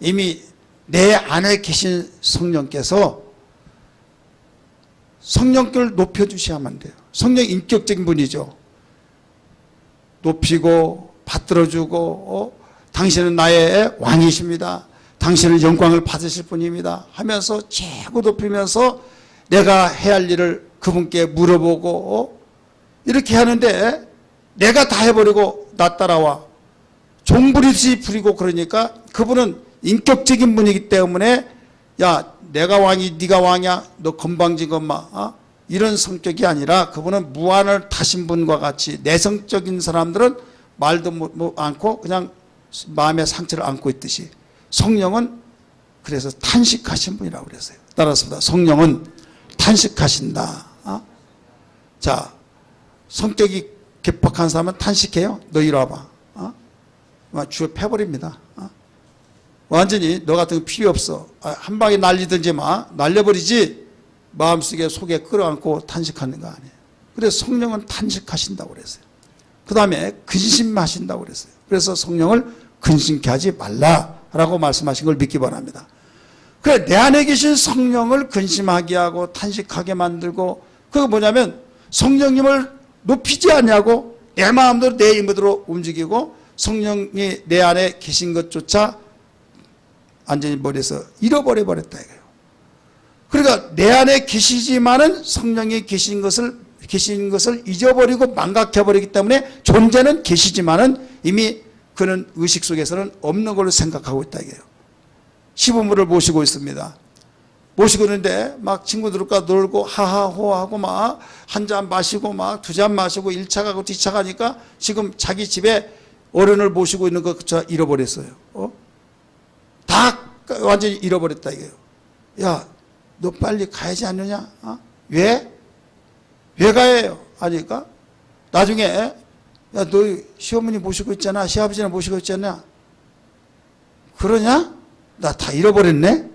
이미 내 안에 계신 성령께서 성령을 높여주셔야만 돼요. 성령 인격적인 분이죠. 높이고 받들어주고 당신은 나의 왕이십니다. 당신은 영광을 받으실 분입니다 하면서 최고 높이면서 내가 해야 할 일을 그분께 물어보고 이렇게 하는데 내가 다 해버리고 나 따라와 종부리듯이 부리고 그러니까 그분은 인격적인 분이기 때문에 야 내가 왕이 네가 왕이야 너 건방진 것마 이런 성격이 아니라 그분은 무한을 타신 분과 같이 내성적인 사람들은 말도 않고 그냥 마음의 상처를 안고 있듯이 성령은 그래서 탄식하신 분이라고 그랬어요. 따라서 성령은 탄식하신다. 자, 성격이 개팍한 사람은 탄식해요. 너 이리 와봐. 주어 패버립니다. 완전히 너 같은 거 필요 없어. 한 방에 날리든지 마. 날려버리지 마음속에 속에 끌어안고 탄식하는 거 아니에요. 그래서 성령은 탄식하신다고 그랬어요. 그 다음에 근심하신다고 그랬어요. 그래서 성령을 근심케 하지 말라라고 말씀하신 걸 믿기 바랍니다. 그래 내 안에 계신 성령을 근심하게 하고 탄식하게 만들고 그거 뭐냐면 성령님을 높이지 않냐고 내 마음대로 내 힘으로 움직이고 성령이 내 안에 계신 것조차 완전히 머리에서 잃어버려 버렸다 이거예요. 그러니까 내 안에 계시지만은 성령이 계신 것을 잊어버리고 망각해버리기 때문에 존재는 계시지만은 이미 그는 의식 속에서는 없는 걸로 생각하고 있다 이거예요. 시부모를 모시고 있습니다. 모시고 있는데 막 친구들과 놀고 하하호하고 막 한 잔 마시고 막 두 잔 마시고 1차 가고 2차 가니까 지금 자기 집에 어른을 모시고 있는 거 잃어버렸어요. 다 완전히 잃어버렸다 이거예요. 야, 너 빨리 가야지 않느냐? 왜? 왜 가요? 하니까 나중에 야, 너 시어머니 모시고 있잖아. 시아버지나 모시고 있잖아. 그러냐? 나 다 잃어버렸네?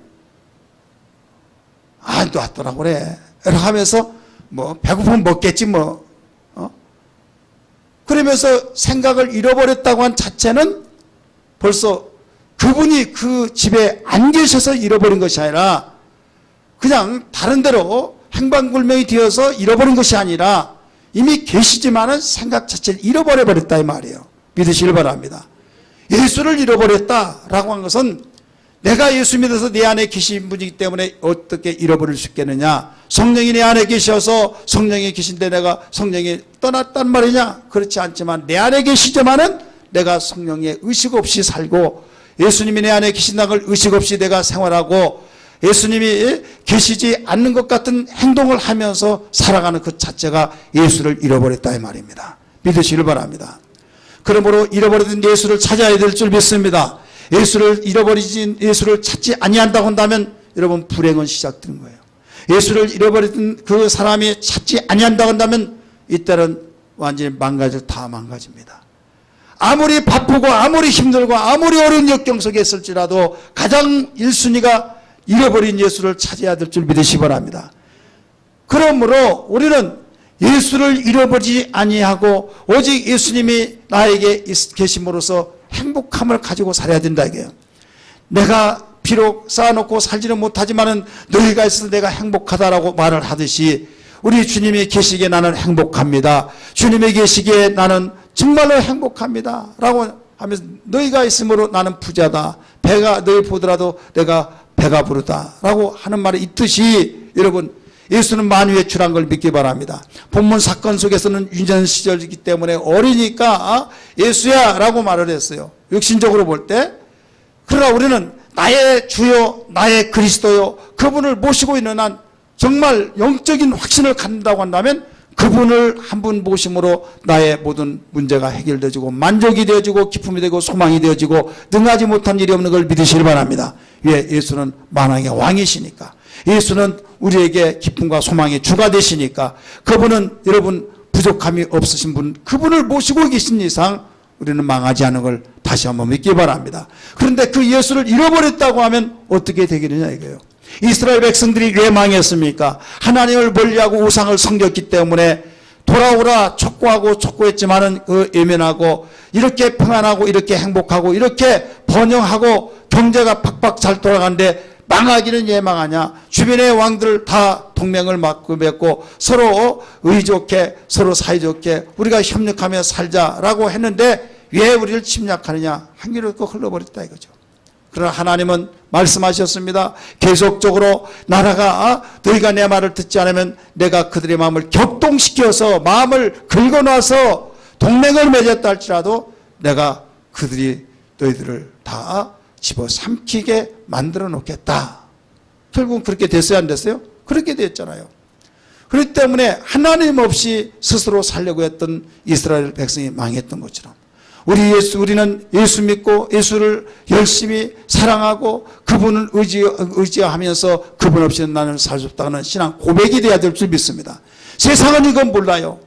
놨더라고 그래. 이렇게 하면서 뭐 배고프면 먹겠지 뭐. 그러면서 생각을 잃어버렸다고 한 자체는 벌써 그분이 그 집에 안 계셔서 잃어버린 것이 아니라 그냥 다른 데로 행방불명이 되어서 잃어버린 것이 아니라 이미 계시지만은 생각 자체를 잃어버려 버렸다 이 말이에요. 믿으시길 바랍니다. 예수를 잃어버렸다라고 한 것은 내가 예수 믿어서 내 안에 계신 분이기 때문에 어떻게 잃어버릴 수 있겠느냐. 성령이 내 안에 계셔서 성령이 계신데 내가 성령이 떠났단 말이냐. 그렇지 않지만 내 안에 계시지만은 내가 성령의 의식 없이 살고 예수님이 내 안에 계신다는 걸 의식 없이 내가 생활하고 예수님이 계시지 않는 것 같은 행동을 하면서 살아가는 그 자체가 예수를 잃어버렸다 이 말입니다. 믿으시길 바랍니다. 그러므로 잃어버린 예수를 찾아야 될 줄 믿습니다. 예수를 잃어버리진 예수를 찾지 아니한다고 한다면 여러분 불행은 시작되는 거예요. 예수를 잃어버린 그 사람이 찾지 아니한다고 한다면 이때는 완전히 다 망가집니다. 아무리 바쁘고 아무리 힘들고 아무리 어려운 역경 속에 있을지라도 가장 1순위가 잃어버린 예수를 찾아야 될 줄 믿으시기 바랍니다. 그러므로 우리는 예수를 잃어버리지 아니하고 오직 예수님이 나에게 계심으로써 행복함을 가지고 살아야 된다 이게요. 내가 비록 쌓아놓고 살지는 못하지만은 너희가 있어서 내가 행복하다라고 말을 하듯이 우리 주님이 계시기에 나는 행복합니다. 주님이 계시기에 나는 정말로 행복합니다. 라고 하면서 너희가 있으므로 나는 부자다. 배가 너희 보더라도 내가 배가 부르다. 라고 하는 말이 있듯이 여러분 예수는 만유의 주란 걸 믿기 바랍니다. 본문 사건 속에서는 유년 시절이기 때문에 어리니까 예수야 라고 말을 했어요. 육신적으로 볼 때. 그러나 우리는 나의 주요 나의 그리스도요 그분을 모시고 있는 한 정말 영적인 확신을 갖는다고 한다면 그분을 한 분 모심으로 나의 모든 문제가 해결되어지고 만족이 되어지고 기쁨이 되고 소망이 되어지고 능하지 못한 일이 없는 걸 믿으시길 바랍니다. 왜? 예수는 만왕의 왕이시니까. 예수는 우리에게 기쁨과 소망의 주가 되시니까 그분은 여러분 부족함이 없으신 분 그분을 모시고 계신 이상 우리는 망하지 않은 걸 다시 한번 믿기 바랍니다. 그런데 그 예수를 잃어버렸다고 하면 어떻게 되겠느냐 이거예요. 이스라엘 백성들이 왜 망했습니까? 하나님을 멀리하고 우상을 섬겼기 때문에 돌아오라 촉구했지만은 그 예면하고 이렇게 평안하고 이렇게 행복하고 이렇게 번영하고 경제가 팍팍 잘 돌아가는데 망하기는 예망하냐. 주변의 왕들 다 동맹을 맺고 서로 의좋게 서로 사이좋게 우리가 협력하며 살자라고 했는데 왜 우리를 침략하느냐. 한기롭게 흘러버렸다 이거죠. 그러나 하나님은 말씀하셨습니다. 계속적으로 나라가 너희가 내 말을 듣지 않으면 내가 그들의 마음을 격동시켜서 마음을 긁어놔서 동맹을 맺었다 할지라도 내가 너희들을 다 집어삼키게 만들어 놓겠다. 결국은 그렇게 됐어요 안 됐어요? 그렇게 됐잖아요. 그렇기 때문에 하나님 없이 스스로 살려고 했던 이스라엘 백성이 망했던 것처럼 우리는 예수 믿고 예수를 열심히 사랑하고 그분을 의지하면서 그분 없이는 나는 살 수 없다는 신앙 고백이 돼야 될 줄 믿습니다. 세상은 이건 몰라요.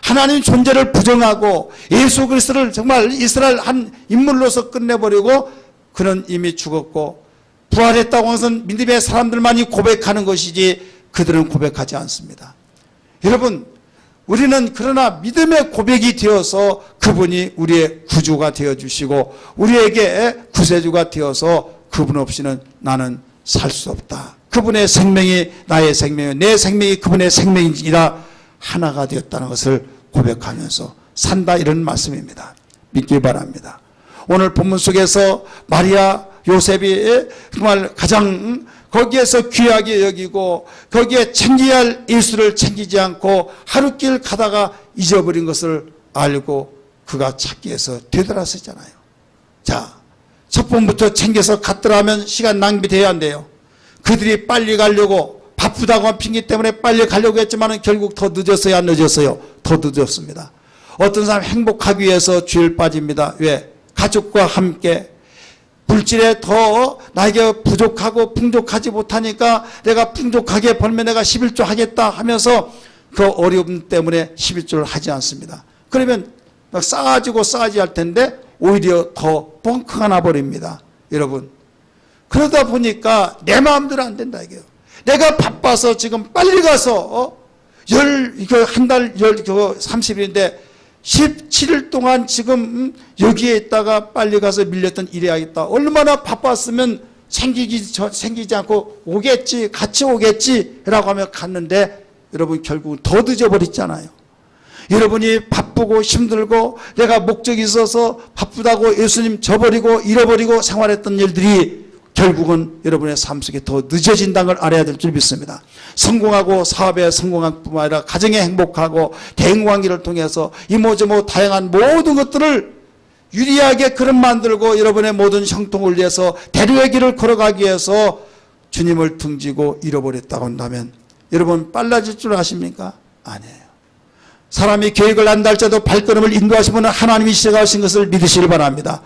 하나님 존재를 부정하고 예수 그리스도를 정말 이스라엘 한 인물로서 끝내버리고 그는 이미 죽었고 부활했다고 해서 믿음의 사람들만이 고백하는 것이지 그들은 고백하지 않습니다. 여러분 우리는 그러나 믿음의 고백이 되어서 그분이 우리의 구주가 되어주시고 우리에게 구세주가 되어서 그분 없이는 나는 살 수 없다. 그분의 생명이 나의 생명이요 내 생명이 그분의 생명이라 하나가 되었다는 것을 고백하면서 산다 이런 말씀입니다. 믿기 바랍니다. 오늘 본문 속에서 마리아 요셉이 정말 가장 거기에서 귀하게 여기고 거기에 챙겨야 할 예수를 챙기지 않고 하루길 가다가 잊어버린 것을 알고 그가 찾기 위해서 되돌아서잖아요. 자, 첫 번부터 챙겨서 갔더라면 시간 낭비돼야 안 돼요. 그들이 빨리 가려고 바쁘다고 한 핑계 때문에 빨리 가려고 했지만 결국 더 늦었어요, 안 늦었어요? 더 늦었습니다. 어떤 사람 행복하기 위해서 죄를 빠집니다. 왜? 가족과 함께 물질에 더 나에게 부족하고 풍족하지 못하니까 내가 풍족하게 벌면 내가 11조 하겠다 하면서 그 어려움 때문에 11조를 하지 않습니다. 그러면 막 쌓아지고 쌓아지 할 텐데 오히려 더 뻥크가 나버립니다. 여러분, 그러다 보니까 내 마음대로 안 된다 이게요. 내가 바빠서 지금 빨리 가서 한 달 30일인데 17일 동안 지금 여기에 있다가 빨리 가서 밀렸던 일이 하겠다. 얼마나 바빴으면 생기지 않고 오겠지, 같이 오겠지라고 하며 갔는데 여러분 결국은 더 늦어버렸잖아요. 여러분이 바쁘고 힘들고 내가 목적이 있어서 바쁘다고 예수님 저버리고 잃어버리고 생활했던 일들이 결국은 여러분의 삶 속에 더 늦어진다는 걸 알아야 될 줄 믿습니다. 성공하고 사업에 성공할 뿐만 아니라 가정에 행복하고 대인관계를 통해서 이모저모 다양한 모든 것들을 유리하게 그릇 만들고 여러분의 모든 형통을 위해서 대류의 길을 걸어가기 위해서 주님을 등지고 잃어버렸다고 한다면 여러분 빨라질 줄 아십니까? 아니에요. 사람이 계획을 안다 할지라도 발걸음을 인도하신 분은 하나님이 시작하신 것을 믿으시길 바랍니다.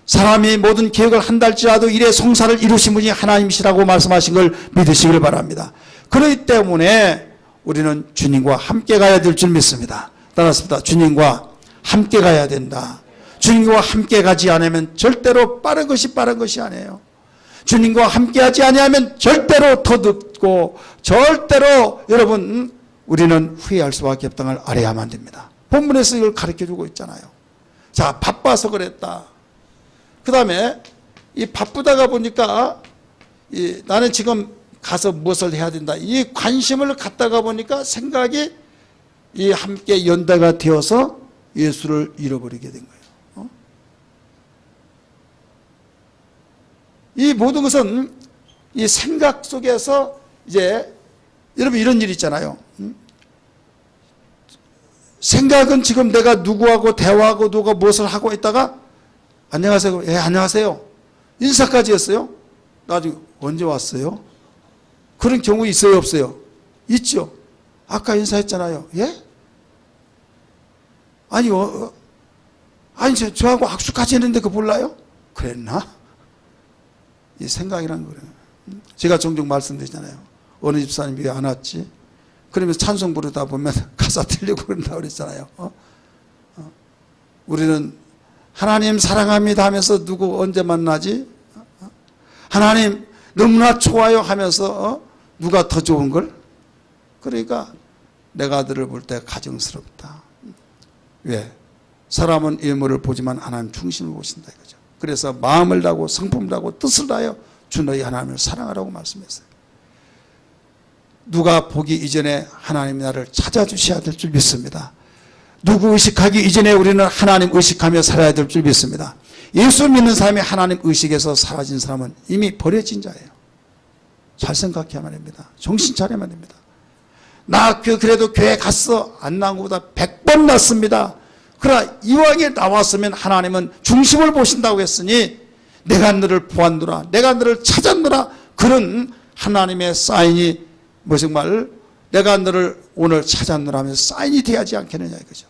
사람이 모든 계획을 한다 할지라도 일의 성사를 이루신 분이 하나님이시라고 말씀하신 걸 믿으시길 바랍니다. 그렇기 때문에 우리는 주님과 함께 가야 될 줄 믿습니다. 따라서 주님과 함께 가야 된다. 주님과 함께 가지 않으면 절대로 빠른 것이 아니에요. 주님과 함께 하지 아니하면 절대로 더 늦고 절대로 여러분 우리는 후회할 수밖에 없다는 걸 알아야만 됩니다. 본문에서 이걸 가르쳐주고 있잖아요. 자, 바빠서 그랬다. 그 다음에 이 바쁘다가 보니까 나는 지금 가서 무엇을 해야 된다. 이 관심을 갖다가 보니까 생각이 이 함께 연대가 되어서 예수를 잃어버리게 된 거예요. 이 모든 것은 이 생각 속에서 이제 여러분 이런 일 있잖아요. 생각은 지금 내가 누구하고 대화하고 누가 무엇을 하고 있다가 안녕하세요. 예, 안녕하세요. 인사까지 했어요. 나중에 언제 왔어요? 그런 경우 있어요, 없어요? 있죠. 아까 인사했잖아요. 예? 아니, 저하고 악수까지 했는데 그거 몰라요? 그랬나? 이 생각이란 거예요. 제가 종종 말씀드리잖아요. 어느 집사님이 왜 안 왔지? 그러면서 찬송 부르다 보면 가사 틀리고 그런다고 그랬잖아요. 우리는 하나님 사랑합니다 하면서 누구 언제 만나지? 하나님 너무나 좋아요 하면서 누가 더 좋은 걸? 그러니까 내가 아들을 볼 때 가정스럽다. 왜? 사람은 일물을 보지만 하나님 중심을 보신다 이거죠. 그래서 마음을 다하고 성품을 다하고 뜻을 다하여 주 너희 하나님을 사랑하라고 말씀했어요. 누가 보기 이전에 하나님이 나를 찾아주셔야 될 줄 믿습니다. 누구 의식하기 이전에 우리는 하나님 의식하며 살아야 될 줄 믿습니다. 예수 믿는 사람이 하나님 의식에서 사라진 사람은 이미 버려진 자예요. 잘 생각해야만 합니다. 정신 차려야만 됩니다. 나 그래도 교회 갔어. 안 나온 것보다 100번 낫습니다. 그러나 이왕에 나왔으면 하나님은 중심을 보신다고 했으니 내가 너를 보았노라, 내가 너를 찾았노라, 그런 하나님의 사인이 정말 내가 너를 오늘 찾았노라 하면서 사인이 돼야지 않겠느냐 이거죠.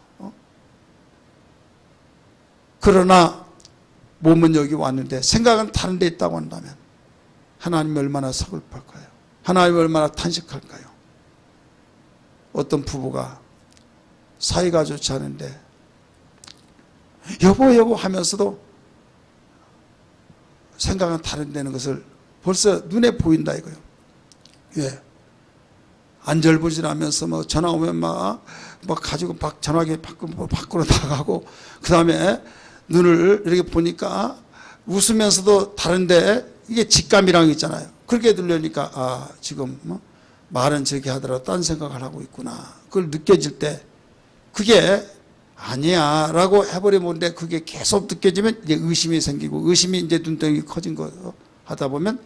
그러나 몸은 여기 왔는데 생각은 다른 데 있다고 한다면 하나님이 얼마나 서글플까요? 하나님이 얼마나 탄식할까요? 어떤 부부가 사이가 좋지 않은데 여보 하면서도 생각은 다른 데는 것을 벌써 눈에 보인다 이거예요. 예. 안절부절하면서 뭐 전화 오면 막 가지고 전화기 밖으로 나가고 그 다음에 눈을 이렇게 보니까 웃으면서도 다른데 이게 직감이라는 게 있잖아요. 그렇게 들려니까 지금 말은 저렇게 하더라도 딴 생각을 하고 있구나. 그걸 느껴질 때 그게 아니야 라고 해버리는데 그게 계속 느껴지면 이제 의심이 생기고 의심이 이제 눈덩이 커진 거 하다 보면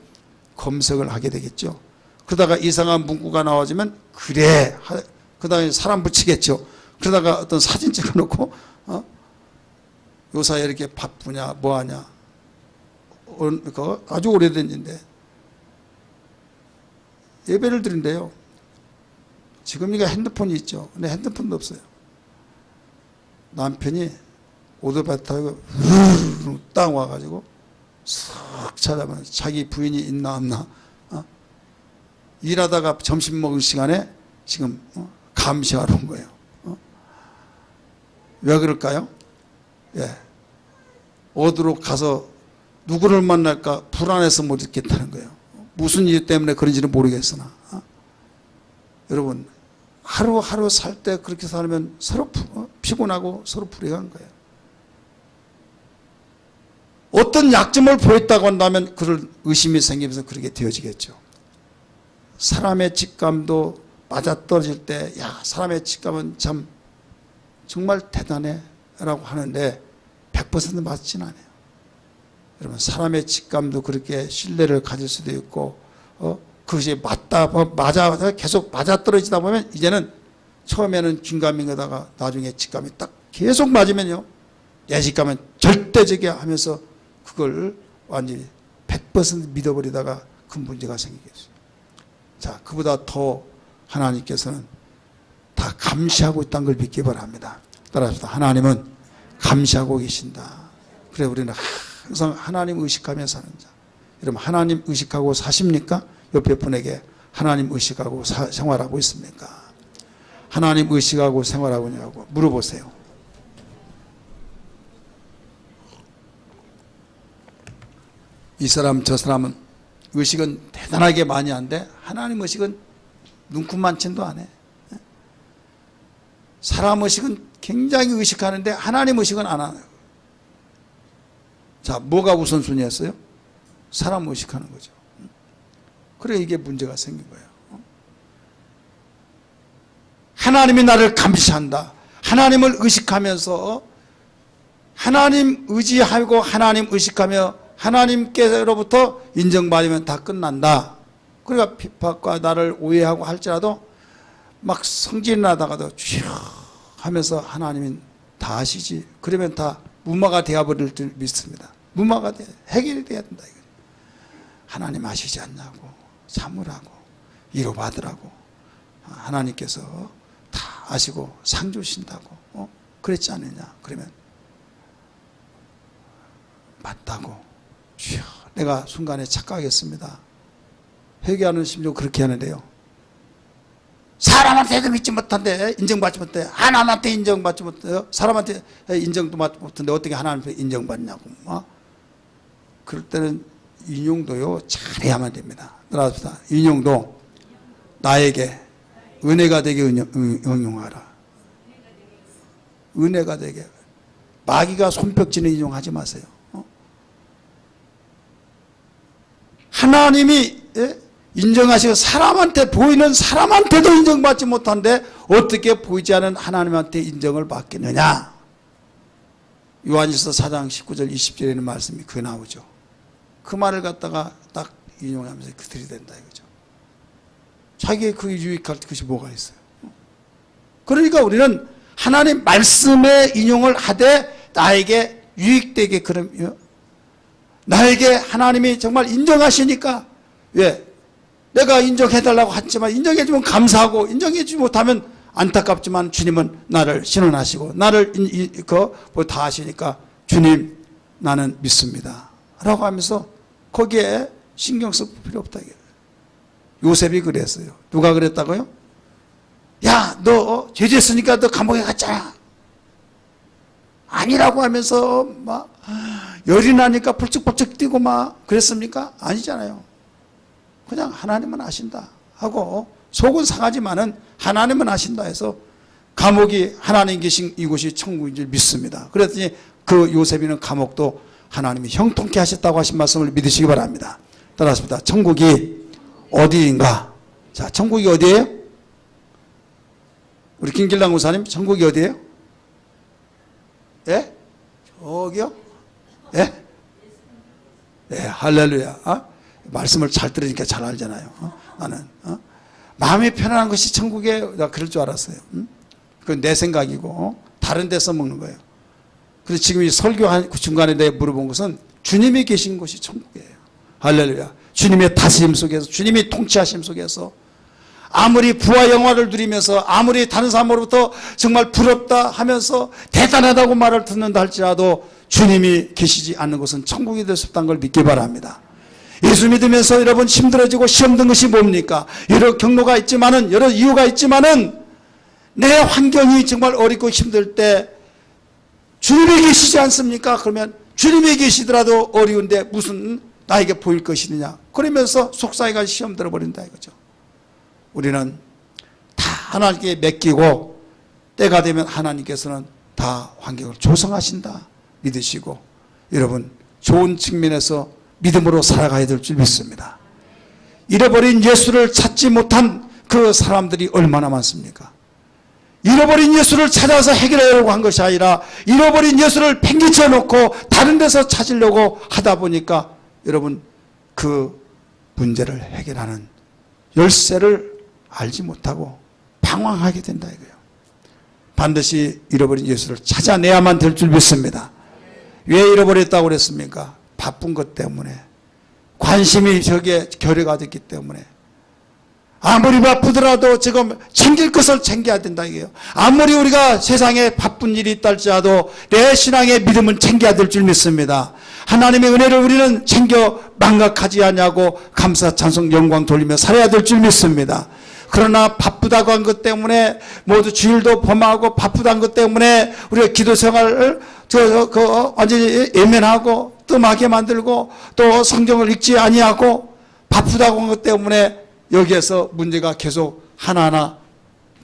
검색을 하게 되겠죠. 그러다가 이상한 문구가 나와지면 그래. 그다음에 사람 붙이겠죠. 그러다가 어떤 사진 찍어놓고 요사이 이렇게 바쁘냐 뭐하냐 아주 오래된 일인데 예배를 드린대요. 지금이가 핸드폰이 있죠. 근데 핸드폰도 없어요. 남편이 오토바이 타고 땅 와가지고 싹 찾아보면 자기 부인이 있나 없나, 일하다가 점심 먹을 시간에 지금 감시하러 온 거예요. 왜 그럴까요? 예. 어디로 가서 누구를 만날까 불안해서 못 있겠다는 거예요. 무슨 이유 때문에 그런지는 모르겠으나, 여러분 하루하루 살 때 그렇게 살면 서로 피곤하고 서로 불행한 거예요. 어떤 약점을 보였다고 한다면 그럴 의심이 생기면서 그렇게 되어지겠죠. 사람의 직감도 맞아떨어질 때, 야, 사람의 직감은 참 정말 대단해 라고 하는데 100% 맞지는 않아요. 여러분, 사람의 직감도 그렇게 신뢰를 가질 수도 있고, 그것이 맞아, 계속 맞아떨어지다 보면 이제는 처음에는 긴가민 거다가 나중에 직감이 딱 계속 맞으면요, 내 직감은 절대적이야 하면서 그걸 완전히 100% 믿어버리다가 큰 문제가 생기겠어요. 자, 그보다 더 하나님께서는 다 감시하고 있다는 걸 믿기 바랍니다. 따라합시다. 하나님은 감시하고 계신다. 그래, 우리는 항상 하나님 의식하며 사는 자. 여러분, 하나님 의식하고 사십니까? 옆에 분에게 하나님 의식하고 생활하고 있습니까? 하나님 의식하고 생활하고 있냐고 물어보세요. 이 사람 저 사람은 의식은 대단하게 많이 하는데 하나님 의식은 눈금만침도 안 해. 사람 의식은 굉장히 의식하는데 하나님 의식은 안 하요. 자, 뭐가 우선순위였어요? 사람 의식하는 거죠. 그래, 이게 문제가 생긴 거예요. 하나님이 나를 감시한다. 하나님을 의식하면서 하나님 의지하고 하나님 의식하며 하나님께로부터 인정받으면 다 끝난다. 그러니까 핍박과 나를 오해하고 할지라도 막 성질이 나다가도 쭉 하면서 하나님은 다 아시지. 그러면 다 무마가 되어버릴 줄 믿습니다. 무마가 돼. 해결이 돼야 된다. 하나님 아시지 않냐고. 참으라고. 위로받으라고. 하나님께서 다 아시고 상 주신다고. 그랬지 않느냐. 그러면 맞다고. 주여, 내가 순간에 착각했습니다. 회개하는 심정 그렇게 하는데요. 사람한테도 믿지 못한데 인정받지 못해. 하나님한테 인정받지 못해요. 사람한테 인정도 받지 못한데 어떻게 하나님한테 인정받냐고. 그럴 때는 인용도요 잘해야만 됩니다. 따라합시다. 인용도 나에게 은혜가 되게 응용하라. 은혜가 되게. 마귀가 손뼉치는 인용하지 마세요. 하나님이 인정하시고 사람한테 보이는 사람한테도 인정받지 못한데 어떻게 보이지 않은 하나님한테 인정을 받겠느냐. 요한일서 4장 19절 20절에는 말씀이 그 나오죠. 그 말을 갖다가 딱 인용하면서 그들이 된다 이거죠. 자기의 그 유익할 것이 뭐가 있어요. 그러니까 우리는 하나님 말씀에 인용을 하되 나에게 유익되게 그러면 나에게 하나님이 정말 인정하시니까 왜? 내가 인정해달라고 하지만 인정해주면 감사하고 인정해주지 못하면 안타깝지만 주님은 나를 신원하시고 나를 다 하시니까 주님 나는 믿습니다 라고 하면서 거기에 신경 쓸 필요 없다. 요셉이 그랬어요. 누가 그랬다고요? 야, 너 죄졌으니까 너 감옥에 갔잖아. 아니라고 하면서 막 열이 나니까 펄쩍펄쩍 뛰고 막 그랬습니까? 아니잖아요. 그냥 하나님은 아신다 하고 속은 상하지만은 하나님은 아신다 해서 감옥이 하나님 계신 이곳이 천국인 줄 믿습니다. 그랬더니 그 요셉이는 감옥도 하나님이 형통케 하셨다고 하신 말씀을 믿으시기 바랍니다. 따라하십니다. 천국이 어디인가? 자, 천국이 어디예요? 우리 김길랑 목사님, 천국이 어디예요? 예? 저기요? 예? 예, 할렐루야. 말씀을 잘 들으니까 잘 알잖아요. 나는 마음이 편안한 것이 천국에 나 그럴 줄 알았어요. 그건 내 생각이고 다른 데 써먹는 거예요. 그래서 지금 이 설교 중간에 내가 물어본 것은 주님이 계신 곳이 천국이에요. 할렐루야. 주님의 다스림 속에서, 주님이 통치하심 속에서 아무리 부와 영화를 누리면서 아무리 다른 사람으로부터 정말 부럽다 하면서 대단하다고 말을 듣는다 할지라도 주님이 계시지 않는 곳은 천국이 될 수 없다는 걸 믿기 바랍니다. 예수 믿으면서 여러분 힘들어지고 시험 든 것이 뭡니까? 여러 경로가 있지만은, 여러 이유가 있지만은 내 환경이 정말 어렵고 힘들 때 주님이 계시지 않습니까? 그러면 주님이 계시더라도 어려운데 무슨 나에게 보일 것이느냐? 그러면서 속상해가 시험 들어버린다 이거죠. 우리는 다 하나님께 맡기고 때가 되면 하나님께서는 다 환경을 조성하신다 믿으시고, 여러분 좋은 측면에서 믿음으로 살아가야 될 줄 믿습니다. 잃어버린 예수를 찾지 못한 그 사람들이 얼마나 많습니까? 잃어버린 예수를 찾아서 해결하려고 한 것이 아니라 잃어버린 예수를 팽개쳐 놓고 다른 데서 찾으려고 하다 보니까 여러분 그 문제를 해결하는 열쇠를 알지 못하고 방황하게 된다 이거예요. 반드시 잃어버린 예수를 찾아내야만 될 줄 믿습니다. 왜 잃어버렸다고 그랬습니까? 바쁜 것 때문에, 관심이 저기에 결여가 됐기 때문에. 아무리 바쁘더라도 지금 챙길 것을 챙겨야 된다 이게요. 아무리 우리가 세상에 바쁜 일이 있다 할지라도 내 신앙의 믿음은 챙겨야 될 줄 믿습니다. 하나님의 은혜를 우리는 챙겨 망각하지 않냐고 감사 찬송 영광 돌리며 살아야 될 줄 믿습니다. 그러나 바쁘다고 한 것 때문에 모두 주일도 범하고 바쁘다는 것 때문에 우리가 기도 생활을 완전히 예면하고 뜸하게 만들고 또 성경을 읽지 아니하고 바쁘다고 한 것 때문에 여기에서 문제가 계속 하나하나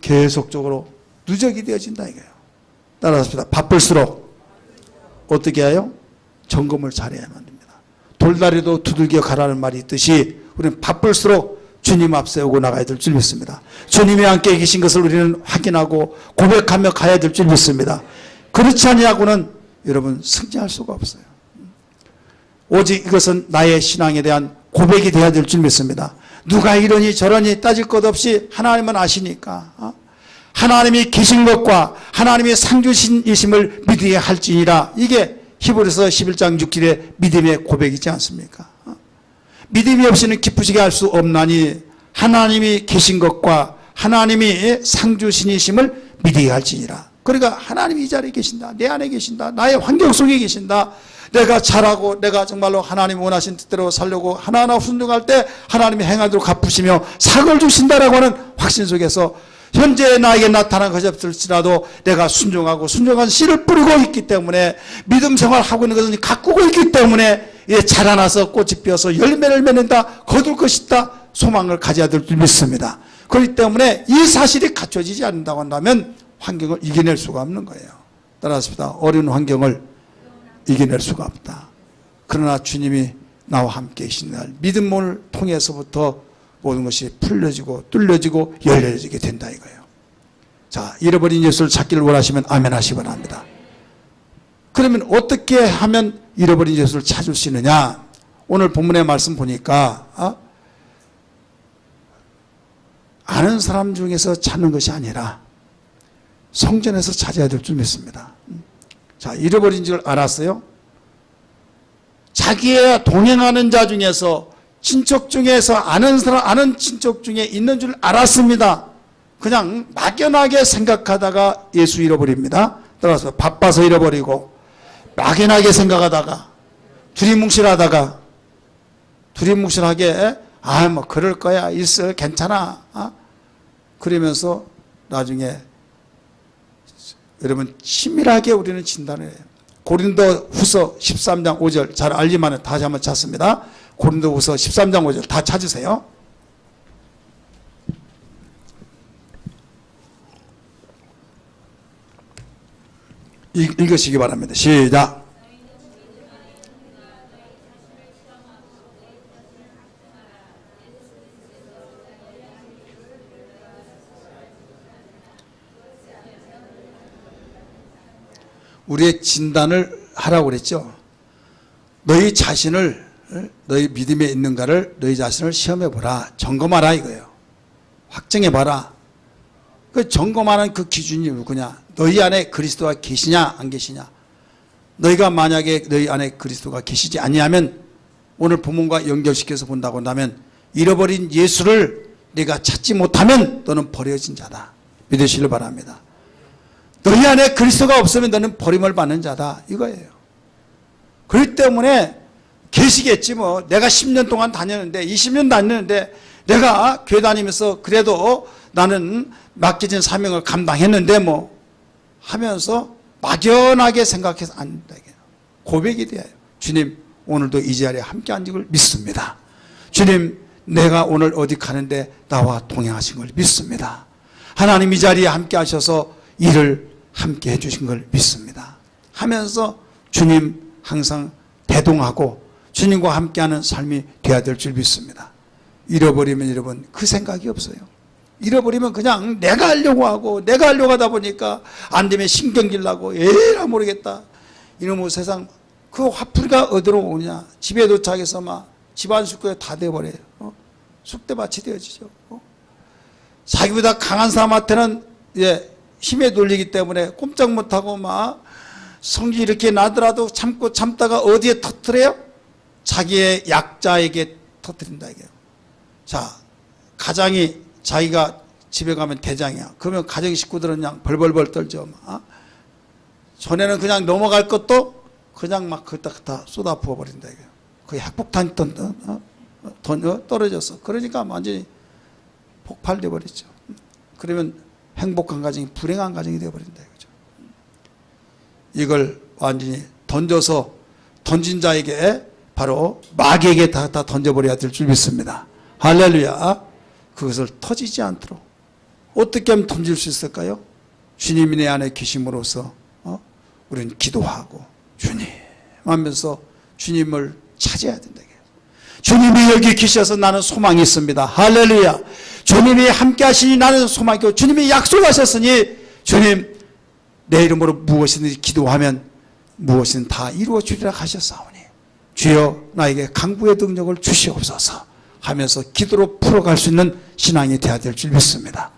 계속적으로 누적이 되어진다 이거예요. 따라합시다. 바쁠수록 어떻게 해요? 점검을 잘해야만 됩니다. 돌다리도 두들겨 가라는 말이 있듯이 우리는 바쁠수록 주님 앞세우고 나가야 될 줄 믿습니다. 주님이 함께 계신 것을 우리는 확인하고 고백하며 가야 될 줄 믿습니다. 그렇지 아니하고는 여러분 승리할 수가 없어요. 오직 이것은 나의 신앙에 대한 고백이 되어야 될 줄 믿습니다. 누가 이러니 저러니 따질 것 없이 하나님은 아시니까 하나님이 계신 것과 하나님의 상주신이심을 믿어야 할지니라. 이게 히브리서 11장 6절의 믿음의 고백이지 않습니까? 믿음이 없이는 기쁘시게 할 수 없나니 하나님이 계신 것과 하나님이 상주신이심을 믿어야 할지니라. 그러니까 하나님이 이 자리에 계신다, 내 안에 계신다, 나의 환경 속에 계신다. 내가 잘하고 내가 정말로 하나님 원하신 뜻대로 살려고 하나하나 순종할 때 하나님이 행하도록 갚으시며 상을 주신다라고 하는 확신 속에서 현재 나에게 나타난 것이 없을지라도 내가 순종하고 순종한 씨를 뿌리고 있기 때문에 믿음 생활하고 있는 것은 가꾸고 있기 때문에 자라나서 꽃이 피어서 열매를 맺는다, 거둘 것이다 소망을 가져야 될 줄 믿습니다. 그렇기 때문에 이 사실이 갖춰지지 않는다고 한다면 환경을 이겨낼 수가 없는 거예요. 따라서 어려운 환경을 이겨낼 수가 없다. 그러나 주님이 나와 함께 계신 날 믿음을 통해서부터 모든 것이 풀려지고 뚫려지고 열려지게 된다 이거예요. 자, 잃어버린 예수를 찾기를 원하시면 아멘 하시기 바랍니다. 그러면 어떻게 하면 잃어버린 예수를 찾을 수 있느냐? 오늘 본문의 말씀 보니까 아는 사람 중에서 찾는 것이 아니라 성전에서 찾아야 될 줄 믿습니다. 자, 잃어버린 줄 알았어요? 자기의 동행하는 자 중에서 친척 중에서 아는 사람, 아는 친척 중에 있는 줄 알았습니다. 그냥 막연하게 생각하다가 예수 잃어버립니다. 따라서 바빠서 잃어버리고 막연하게 생각하다가 두리뭉실하게 뭐 그럴 거야, 있어, 괜찮아, 그러면서 나중에 여러분 치밀하게 우리는 진단을 해요. 고린도 후서 13장 5절 잘 알지만 다시 한번 찾습니다. 고린도 후서 13장 5절 다 찾으세요. 읽으시기 바랍니다. 시작. 우리의 진단을 하라고 그랬죠. 너희 자신을, 너희 믿음에 있는가를 너희 자신을 시험해보라. 점검하라 이거예요. 확정해봐라. 그 점검하는 그 기준이 누구냐? 너희 안에 그리스도가 계시냐 안 계시냐? 너희가 만약에 너희 안에 그리스도가 계시지 아니하면 오늘 본문과 연결시켜서 본다고 한다면 잃어버린 예수를 네가 찾지 못하면 너는 버려진 자다. 믿으시길 바랍니다. 너희 안에 그리스도가 없으면 너는 버림을 받는 자다. 이거예요. 그렇기 때문에 계시겠지 뭐. 내가 10년 동안 다녔는데 20년 다녔는데 내가 교회 다니면서 그래도 나는 맡겨진 사명을 감당했는데 뭐 하면서 막연하게 생각해서 안 된다. 고백이 돼요. 주님 오늘도 이 자리에 함께 앉은 걸 믿습니다. 주님 내가 오늘 어디 가는데 나와 동행하신 걸 믿습니다. 하나님 이 자리에 함께 하셔서 일을 함께 해주신 걸 믿습니다. 하면서 주님 항상 대동하고 주님과 함께하는 삶이 돼야 될 줄 믿습니다. 잃어버리면 여러분 그 생각이 없어요. 잃어버리면 그냥 내가 하려고 하고 내가 하려고 하다 보니까 안 되면 신경질 나고 에라 모르겠다. 이놈의 세상 그 화풀이가 어디로 오냐. 집에 도착해서 막 집안 숙고에 다 돼버려요. 쑥대밭이 되어지죠. 자기보다 강한 사람한테는 힘에 돌리기 때문에 꼼짝 못하고 막 성질 이렇게 나더라도 참고 참다가 어디에 터뜨려요? 자기의 약자에게 터뜨린다 이게요. 자, 가장이 자기가 집에 가면 대장이야. 그러면 가정 식구들은 그냥 벌벌벌 떨죠. 전에는 그냥 넘어갈 것도 그냥 막 그따 쏟아 부어버린다 이게요. 거의 핵폭탄이 떨어졌어. 그러니까 완전히 폭발돼 버렸죠. 그러면 행복한 가정이 불행한 가정이 되어버린다 이거죠. 이걸 완전히 던져서 던진 자에게 바로 마귀에게 다 던져버려야 될 줄 믿습니다. 할렐루야. 그것을 터지지 않도록 어떻게 하면 던질 수 있을까요? 주님이 내 안에 계심으로써 우리는 기도하고 주님 하면서 주님을 찾아야 된다. 주님이 여기 계셔서 나는 소망이 있습니다. 할렐루야. 주님이 함께 하시니 나는 소망이 있고 주님이 약속하셨으니 주님 내 이름으로 무엇이든지 기도하면 무엇이든 다 이루어 주리라 하셨사오니 주여 나에게 강구의 능력을 주시옵소서 하면서 기도로 풀어갈 수 있는 신앙이 되어야 될 줄 믿습니다.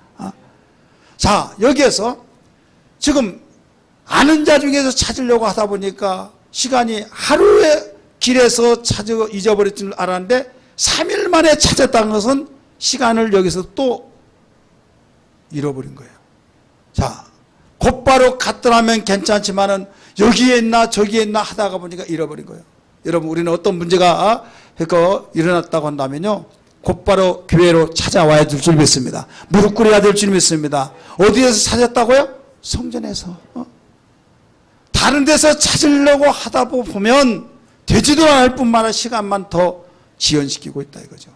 자, 여기에서 지금 아는 자 중에서 찾으려고 하다 보니까 시간이 하루에 길에서 잊어버릴 줄 알았는데 3일 만에 찾았다는 것은 시간을 여기서 또 잃어버린 거예요. 자, 곧바로 갔더라면 괜찮지만은 여기에 있나 저기에 있나 하다가 보니까 잃어버린 거예요. 여러분 우리는 어떤 문제가 일어났다고 한다면요 곧바로 교회로 찾아와야 될 줄 믿습니다. 무릎 꿇어야 될 줄 믿습니다. 어디에서 찾았다고요? 성전에서. 다른 데서 찾으려고 하다 보면 되지도 않을 뿐만 아니라 시간만 더 지연시키고 있다 이거죠.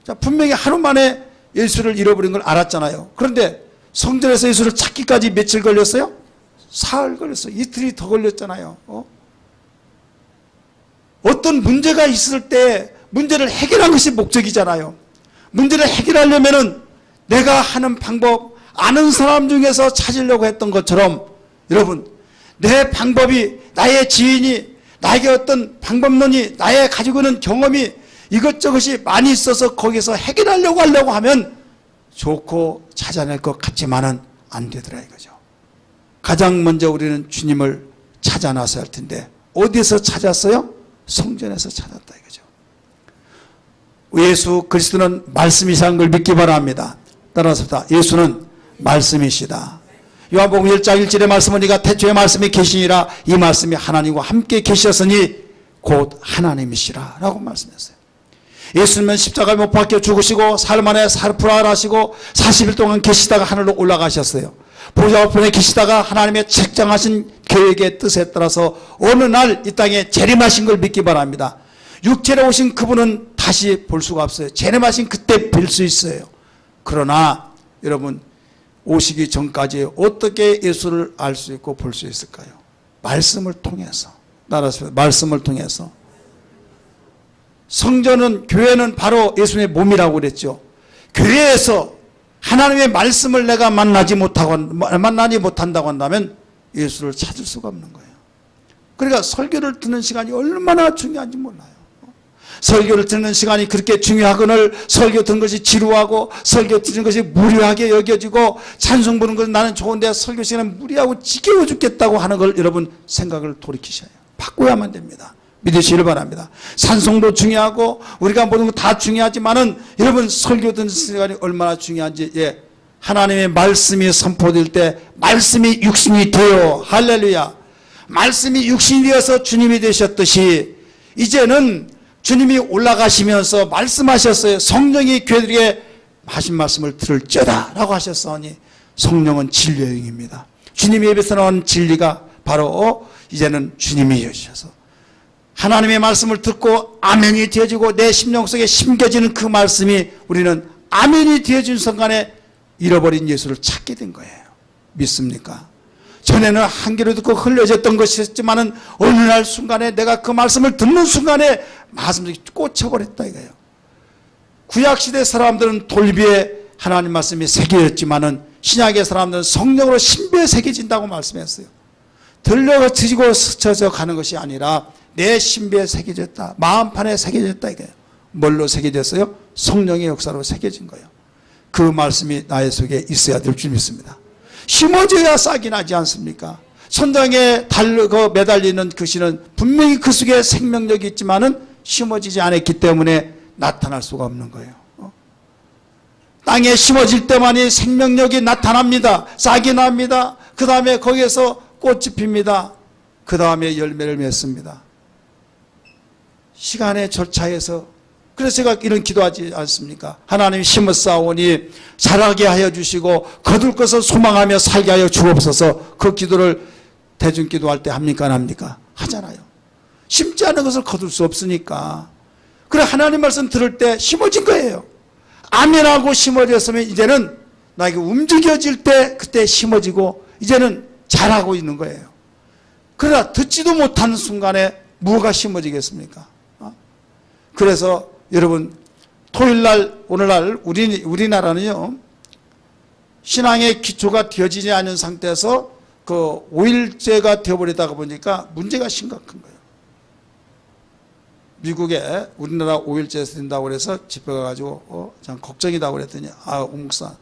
자, 분명히 하루 만에 예수를 잃어버린 걸 알았잖아요. 그런데 성전에서 예수를 찾기까지 며칠 걸렸어요? 사흘 걸렸어요. 이틀이 더 걸렸잖아요. 어떤 문제가 있을 때 문제를 해결하는 것이 목적이잖아요. 문제를 해결하려면은 내가 하는 방법, 아는 사람 중에서 찾으려고 했던 것처럼 여러분, 내 방법이, 나의 지인이, 나에게 어떤 방법론이, 나의 가지고 있는 경험이 이것저것이 많이 있어서 거기서 해결하려고 하면 좋고 찾아낼 것 같지만은 안 되더라 이거죠. 가장 먼저 우리는 주님을 찾아 나서야 할 텐데 어디에서 찾았어요? 성전에서 찾았다 이거죠. 예수 그리스도는 말씀이신 걸 믿기 바랍니다. 따라서 예수는 말씀이시다. 요한복음 1장 1절의 말씀은 이가 태초에 말씀이 계시니라 이 말씀이 하나님과 함께 계셨으니 곧 하나님이시라 라고 말씀했어요. 예수님은 십자가에 못 박혀 죽으시고 사흘 만에 부활하시고 40일 동안 계시다가 하늘로 올라가셨어요. 보좌 우편에 계시다가 하나님의 책정하신 계획의 뜻에 따라서 어느 날 이 땅에 재림하신 걸 믿기 바랍니다. 육체로 오신 그분은 다시 볼 수가 없어요. 재림하신 그때 뵐 수 있어요. 그러나 여러분 오시기 전까지 어떻게 예수를 알 수 있고 볼 수 있을까요? 말씀을 통해서. 따라서 말씀을 통해서. 성전은, 교회는 바로 예수님의 몸이라고 그랬죠. 교회에서 하나님의 말씀을 내가 만나지 못한다고 한다면 예수를 찾을 수가 없는 거예요. 그러니까 설교를 듣는 시간이 얼마나 중요한지 몰라요. 설교를 듣는 시간이 그렇게 중요하거늘 설교 듣는 것이 지루하고 설교 듣는 것이 무료하게 여겨지고 찬송 부르는 것은 나는 좋은데 설교 시간은 무리하고 지겨워 죽겠다고 하는 걸 여러분 생각을 돌이키셔야 해요. 바꿔야만 됩니다. 믿으시길 바랍니다. 찬송도 중요하고 우리가 모든 거 다 중요하지만은 여러분 설교 듣는 시간이 얼마나 중요한지, 예, 하나님의 말씀이 선포될 때 말씀이 육신이 되어, 할렐루야, 말씀이 육신이 되어서 주님이 되셨듯이 이제는 주님이 올라가시면서 말씀하셨어요. 성령이 교회들에게 하신 말씀을 들을지어다 라고 하셨으니 성령은 진리의 영입니다. 주님의 입에서 나온 진리가 바로 이제는 주님이 되셔서 하나님의 말씀을 듣고 아멘이 되어지고 내 심령 속에 심겨지는 그 말씀이 우리는 아멘이 되어진 순간에 잃어버린 예수를 찾게 된 거예요. 믿습니까? 전에는 한 귀로 듣고 흘려졌던 것이었지만은 어느 날 순간에 내가 그 말씀을 듣는 순간에 말씀이 꽂혀버렸다 이거예요. 구약시대 사람들은 돌비에 하나님 말씀이 새겨졌지만은 신약의 사람들은 성령으로 신비에 새겨진다고 말씀했어요. 들려지고 스쳐져 가는 것이 아니라 내 신비에 새겨졌다. 마음판에 새겨졌다 이거예요. 뭘로 새겨졌어요? 성령의 역사로 새겨진 거예요. 그 말씀이 나의 속에 있어야 될 줄 믿습니다. 심어져야 싹이 나지 않습니까? 천장에 매달리는 그 씨는 분명히 그 속에 생명력이 있지만은 심어지지 않았기 때문에 나타날 수가 없는 거예요. 땅에 심어질 때만이 생명력이 나타납니다. 싹이 납니다. 그 다음에 거기에서 꽃이 핍니다. 그 다음에 열매를 맺습니다. 시간의 절차에서, 그래서 제가 이런 기도하지 않습니까? 하나님 심었사오니 자라게 하여 주시고 거둘 것을 소망하며 살게 하여 주옵소서. 그 기도를 대중 기도할 때 합니까 안 합니까? 하잖아요. 심지 않은 것을 거둘 수 없으니까. 그래 하나님 말씀 들을 때 심어진 거예요. 아멘하고 심어졌으면 이제는 나에게 움직여질 때 그때 심어지고 이제는 자라고 있는 거예요. 그러나 듣지도 못하는 순간에 뭐가 심어지겠습니까? 그래서 여러분 토요일날 오늘날 우리나라는요 신앙의 기초가 되어지지 않은 상태에서 그 5일제가 되어버리다가 보니까 문제가 심각한 거예요. 미국에 우리나라 5일제 된다고 그래서 집회 가가지고 참 걱정이다 그랬더니 옥 목사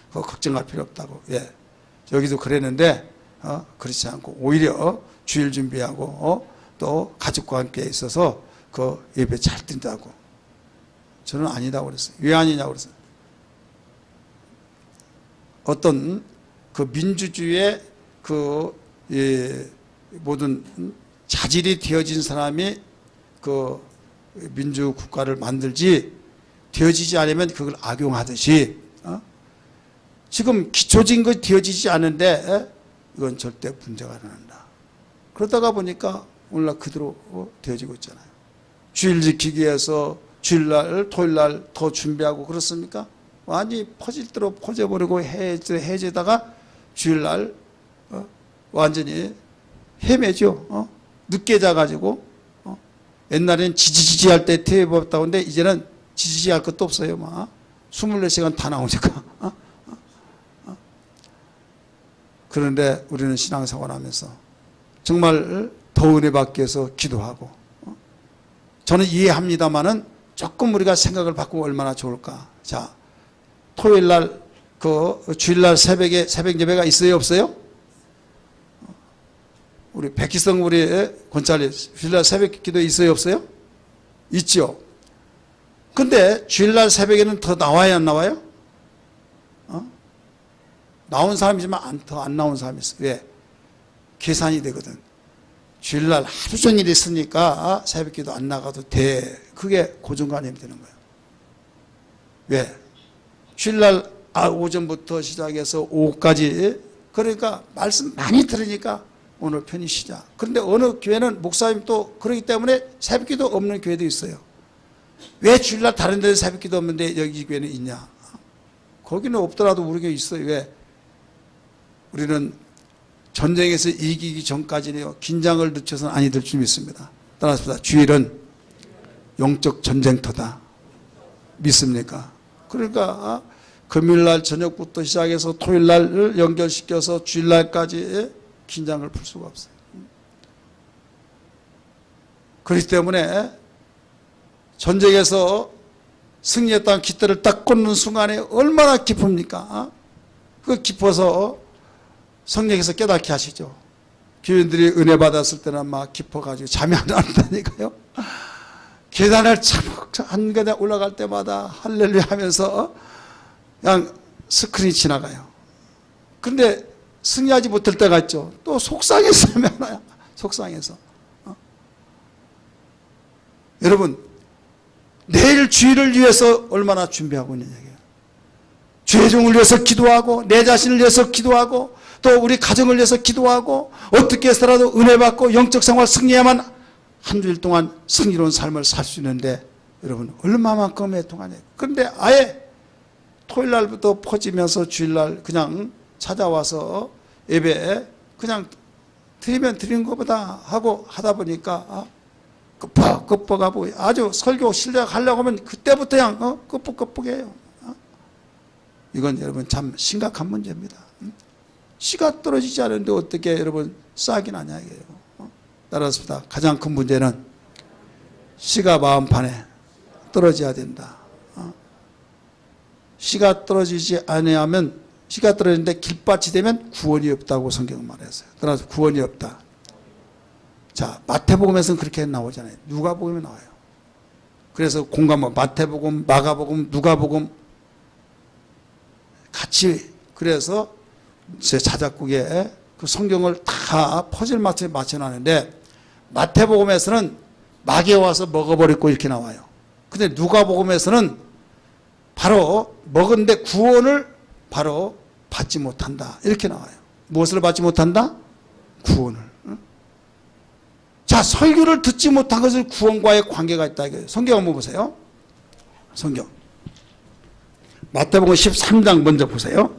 그거 걱정할 필요 없다고. 예, 여기도 그랬는데 그렇지 않고 오히려 주일 준비하고 또 가족과 함께 있어서 그 예배 잘 뛴다고. 저는 아니다고 그랬어요. 왜 아니냐고 그랬어요. 어떤 그 민주주의의 그 모든 자질이 되어진 사람이 그 민주국가를 만들지 되어지지 않으면 그걸 악용하듯이 지금 기초진 거 되어지지 않은데 이건 절대 문제가 일어난다. 그러다가 보니까 오늘날 그대로 되어지고 있잖아요. 주일 지키기 위해서 주일날 토요일날 더 준비하고 그렇습니까? 완전히 퍼질 대로 퍼져버리고 해제다가 주일날 완전히 헤매죠. 늦게 자가지고 옛날에는 지지지 할 때 TV 봤다고 하는데 이제는 지지지 할 것도 없어요. 막 24시간 다 나오니까. 그런데 우리는 신앙생활 하면서 정말 더 은혜 받기 위해서 기도하고 저는 이해합니다만은 조금 우리가 생각을 바꾸면 얼마나 좋을까. 자, 토요일날 그 주일날 새벽에 새벽 예배가 있어요 없어요? 우리 백희성 우리 권찰리 주일날 새벽 기도 있어요 없어요? 있죠. 근데 주일날 새벽에는 더 나와야 안 나와요? 나온 사람이지만 더 안 나온 사람이 있어요. 왜? 계산이 되거든. 주일날 하루 종일 있으니까 새벽 기도 안 나가도 돼. 그게 고정관념이 되는 거예요. 왜? 주일날 오전부터 시작해서 오후까지 그러니까 말씀 많이 들으니까 오늘 편히 쉬자. 그런데 어느 교회는 목사님 또 그러기 때문에 새벽 기도 없는 교회도 있어요. 왜 주일날 다른 데는 새벽 기도 없는데 여기 교회는 있냐? 거기는 없더라도 우리 교회 있어요. 왜? 우리는 전쟁에서 이기기 전까지는 긴장을 늦춰서는 아니 될 줄 믿습니다. 따라서 주일은 영적 전쟁터다. 믿습니까? 그러니까 금요일날 저녁부터 시작해서 토요일날을 연결시켜서 주일날까지 긴장을 풀 수가 없어요. 그렇기 때문에 전쟁에서 승리했다는 깃대를 딱 꽂는 순간에 얼마나 기쁩니까? 그 깊어서 성령께서 깨닫게 하시죠. 교인들이 은혜 받았을 때는 막 깊어가지고 잠이 안 온다니까요. 계단을 한 계단 올라갈 때마다 할렐루야 하면서 그냥 스크린이 지나가요. 그런데 승리하지 못할 때가 있죠. 또 속상해서 잠이 안 와요. 속상해서. 여러분, 내일 주일을 위해서 얼마나 준비하고 있는 얘기예요. 죄종을 위해서 기도하고 내 자신을 위해서 기도하고 또 우리 가정을 위해서 기도하고 어떻게 해서라도 은혜 받고 영적 생활 승리해야만 한 주일 동안 승리로운 삶을 살 수 있는데 여러분 얼마만큼 애통하냐. 그런데 아예 토요일 날부터 퍼지면서 주일날 그냥 찾아와서 예배 그냥 드리면 드리는 것보다 하고 하다 보니까 끄뻑끄뻑하고 아주 설교 실력하려고 하면 그때부터 그냥 끄뻑끄뻑해요. 이건 여러분 참 심각한 문제입니다. 씨가 떨어지지 않은데 어떻게 여러분 싹이 나냐 이게요. 따라서 가장 큰 문제는 씨가 마음판에 떨어져야 된다. 씨가 떨어지지 아니하면 씨가 떨어지는데 길밭이 되면 구원이 없다고 성경은 말했어요. 따라서 구원이 없다. 자, 마태복음에서는 그렇게 나오잖아요. 누가복음에 나와요. 그래서 공감은 마태복음, 마가복음, 누가복음 같이 그래서 제 자작국에 그 성경을 다 퍼즐 맞춰놨는데 마태복음에서는 마귀에 와서 먹어버리고 이렇게 나와요. 근데 누가복음에서는 바로 먹은데 구원을 바로 받지 못한다 이렇게 나와요. 무엇을 받지 못한다? 구원을. 자, 설교를 듣지 못한 것은 구원과의 관계가 있다 이거예요. 성경 한번 보세요. 성경 마태복음 13장 먼저 보세요.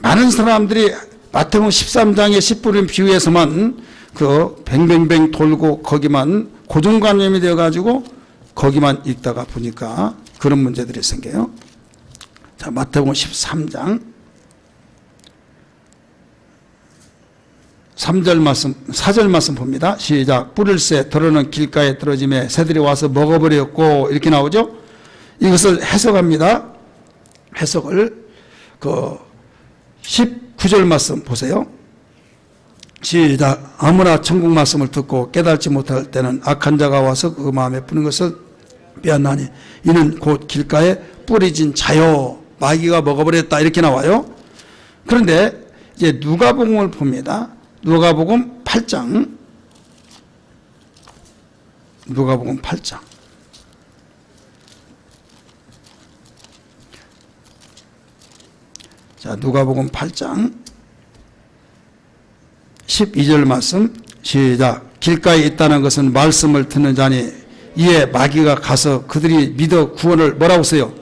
많은 사람들이 마태복음 13장의 10분의 비유에서만 그 뱅뱅뱅 돌고 거기만 고정관념이 되어가지고 거기만 읽다가 보니까 그런 문제들이 생겨요. 자, 마태복음 13장 3절 말씀, 4절 말씀 봅니다. 시작. 뿌릴새 더러는 길가에 떨어짐에 새들이 와서 먹어버렸고 이렇게 나오죠. 이것을 해석합니다. 해석을 그 19절 말씀 보세요. 시작. 아무나 천국 말씀을 듣고 깨달지 못할 때는 악한 자가 와서 그 마음에 뿌는 것을 빼앗나니 이는 곧 길가에 뿌려진 자요. 마귀가 먹어버렸다 이렇게 나와요. 그런데 이제 누가복음을 봅니다. 누가복음 8장. 누가복음 8장. 자, 누가복음 8장 12절 말씀 시작. 길가에 있다는 것은 말씀을 듣는 자니 이에 마귀가 가서 그들이 믿어 구원을 뭐라고 써요?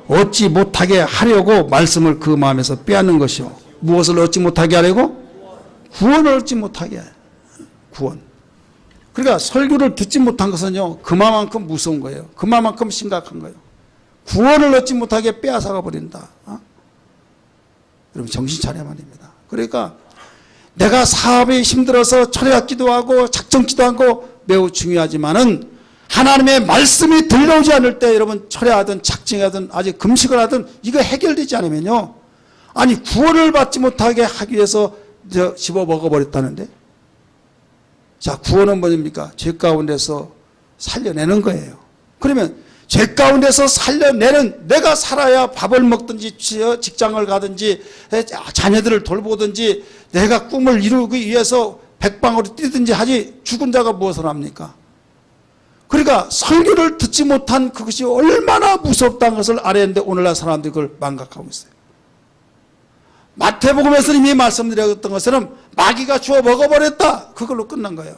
얻지 못하게 하려고 말씀을 그 마음에서 빼앗는 것이요. 무엇을 얻지 못하게 하려고? 구원을 얻지 못하게. 구원. 그러니까 설교를 듣지 못한 것은요 그만큼 무서운 거예요. 그만큼 심각한 거예요. 구원을 얻지 못하게 빼앗아가 버린다. 여러분 정신 차려야 말입니다. 그러니까 내가 사업이 힘들어서 철야 기도하고 작정 기도하고 매우 중요하지만은 하나님의 말씀이 들려오지 않을 때 여러분 철야하든 작정하든 아직 금식을 하든 이거 해결되지 않으면요 아니 구원을 받지 못하게 하기 위해서 집어 먹어버렸다는데. 자, 구원은 뭐입니까? 죄 가운데서 살려내는 거예요. 그러면 죄 가운데서 살려내는, 내가 살아야 밥을 먹든지 직장을 가든지 자녀들을 돌보든지 내가 꿈을 이루기 위해서 백방으로 뛰든지 하지 죽은 자가 무엇을 합니까? 그러니까 설교를 듣지 못한 그것이 얼마나 무섭다는 것을 알았는데 오늘날 사람들이 그걸 망각하고 있어요. 마태복음에서 이미 말씀드렸던 것은 마귀가 주워 먹어버렸다. 그걸로 끝난 거예요.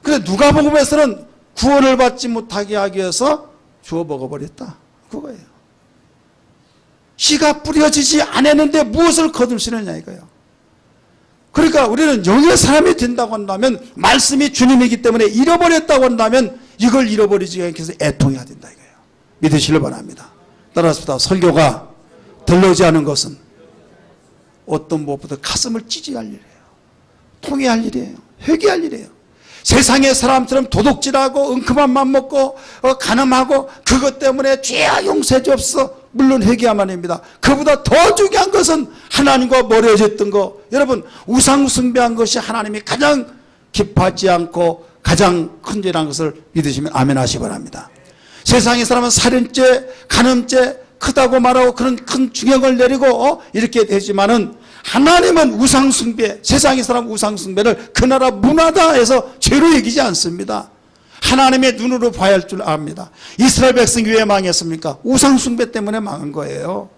그런데 누가복음에서는 구원을 받지 못하게 하기 위해서 주워 먹어버렸다. 그거예요. 씨가 뿌려지지 않았는데 무엇을 거둘 수 있느냐 이거예요. 그러니까 우리는 영의 사람이 된다고 한다면 말씀이 주님이기 때문에 잃어버렸다고 한다면 이걸 잃어버리지 않기 위해서 애통해야 된다 이거예요. 믿으시길 바랍니다. 따라서 설교가 들려오지 않은 것은 어떤 무엇보다 가슴을 찢어야 할 일이에요. 통회할 일이에요. 회개할 일이에요. 세상의 사람처럼 도둑질하고 은큼한 맘 먹고 가늠하고 그것 때문에 죄야 용서해 주옵소서 물론 회개야만입니다. 그보다 더 중요한 것은 하나님과 멀어졌던 거. 여러분, 우상 숭배한 것이 하나님이 가장 기뻐하지 않고 가장 큰 죄라는 것을 믿으시면 아멘 하시기 바랍니다. 세상의 사람은 살인죄, 간음죄 크다고 말하고 그런 큰 중형을 내리고 이렇게 되지만은 하나님은 우상 숭배, 세상의 사람 우상 숭배를 그 나라 문화다 해서 죄로 여기지 않습니다. 하나님의 눈으로 봐야 할 줄 압니다. 이스라엘 백성이 왜 망했습니까? 우상 숭배 때문에 망한 거예요.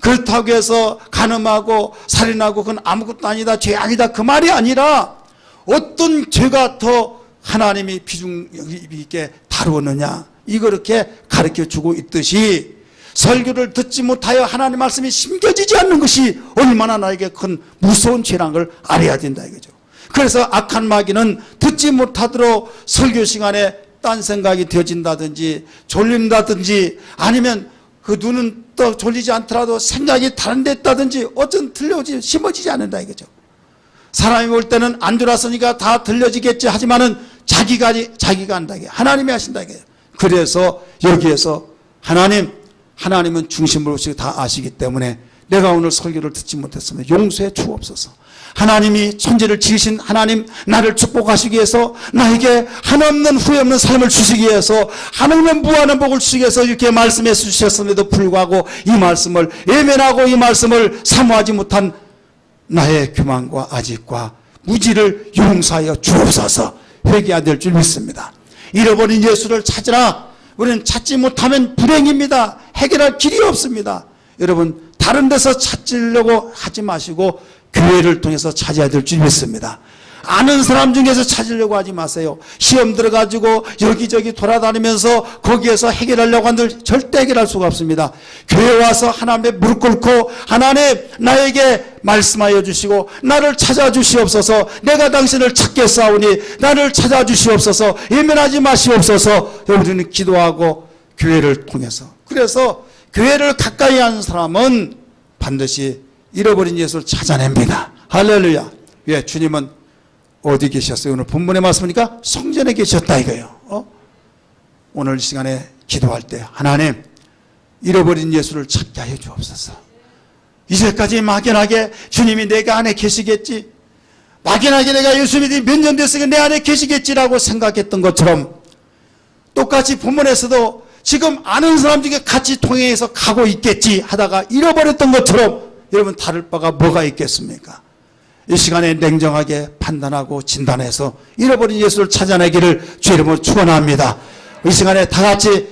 그렇다고 해서 간음하고 살인하고 그건 아무것도 아니다, 죄악이다 그 말이 아니라 어떤 죄가 더 하나님이 비중 있게 다루었느냐, 이거 이렇게 가르쳐주고 있듯이 설교를 듣지 못하여 하나님 말씀이 심겨지지 않는 것이 얼마나 나에게 큰 무서운 죄라는 걸 알아야 된다 이거죠. 그래서 악한 마귀는 듣지 못하도록 설교 시간에 딴 생각이 되어진다든지 졸린다든지 아니면 그 눈은 또 졸리지 않더라도 생각이 다른 데 있다든지 어쩐 들려오지 심어지지 않는다 이거죠. 사람이 볼 때는 안 들었으니까 다 들려지겠지 하지만은 자기가 한다 이게 하나님이 하신다 이게. 그래서 여기에서 하나님은 중심으로 다 아시기 때문에 내가 오늘 설교를 듣지 못했으면 용서해 주옵소서. 하나님이 천지를 지으신 하나님, 나를 축복하시기 위해서 나에게 한없는 후회 없는 삶을 주시기 위해서 하나님은 무한한 복을 주시기 위해서 이렇게 말씀해 주셨음에도 불구하고 이 말씀을 외면하고 이 말씀을 사모하지 못한 나의 교만과 아집과 무지를 용서하여 주옵소서. 회개해야 될 줄 믿습니다. 잃어버린 예수를 찾으라. 우리는 찾지 못하면 불행입니다. 해결할 길이 없습니다. 여러분, 다른 데서 찾으려고 하지 마시고 교회를 통해서 찾아야 될 줄 믿습니다. 아는 사람 중에서 찾으려고 하지 마세요. 시험 들어가지고 여기저기 돌아다니면서 거기에서 해결하려고 한들 절대 해결할 수가 없습니다. 교회 와서 하나님의 무릎 꿇고 하나님 나에게 말씀하여 주시고 나를 찾아주시옵소서. 내가 당신을 찾겠사오니 나를 찾아주시옵소서. 예면하지 마시옵소서. 우리는 기도하고 교회를 통해서, 그래서 교회를 가까이 하는 사람은 반드시 잃어버린 예수를 찾아냅니다. 할렐루야. 예, 주님은 어디 계셨어요? 오늘 본문의 말씀이니까 성전에 계셨다 이거예요. 오늘 이 시간에 기도할 때 하나님 잃어버린 예수를 찾게 하여 주옵소서. 이제까지 막연하게 주님이 내가 안에 계시겠지, 막연하게 내가 예수 믿이 몇 년 됐으니까 내 안에 계시겠지라고 생각했던 것처럼 똑같이 본문에서도 지금 아는 사람 중에 같이 통행해서 가고 있겠지 하다가 잃어버렸던 것처럼 여러분 다를 바가 뭐가 있겠습니까? 이 시간에 냉정하게 판단하고 진단해서 잃어버린 예수를 찾아내기를 주 이름으로 축원합니다. 이 시간에 다 같이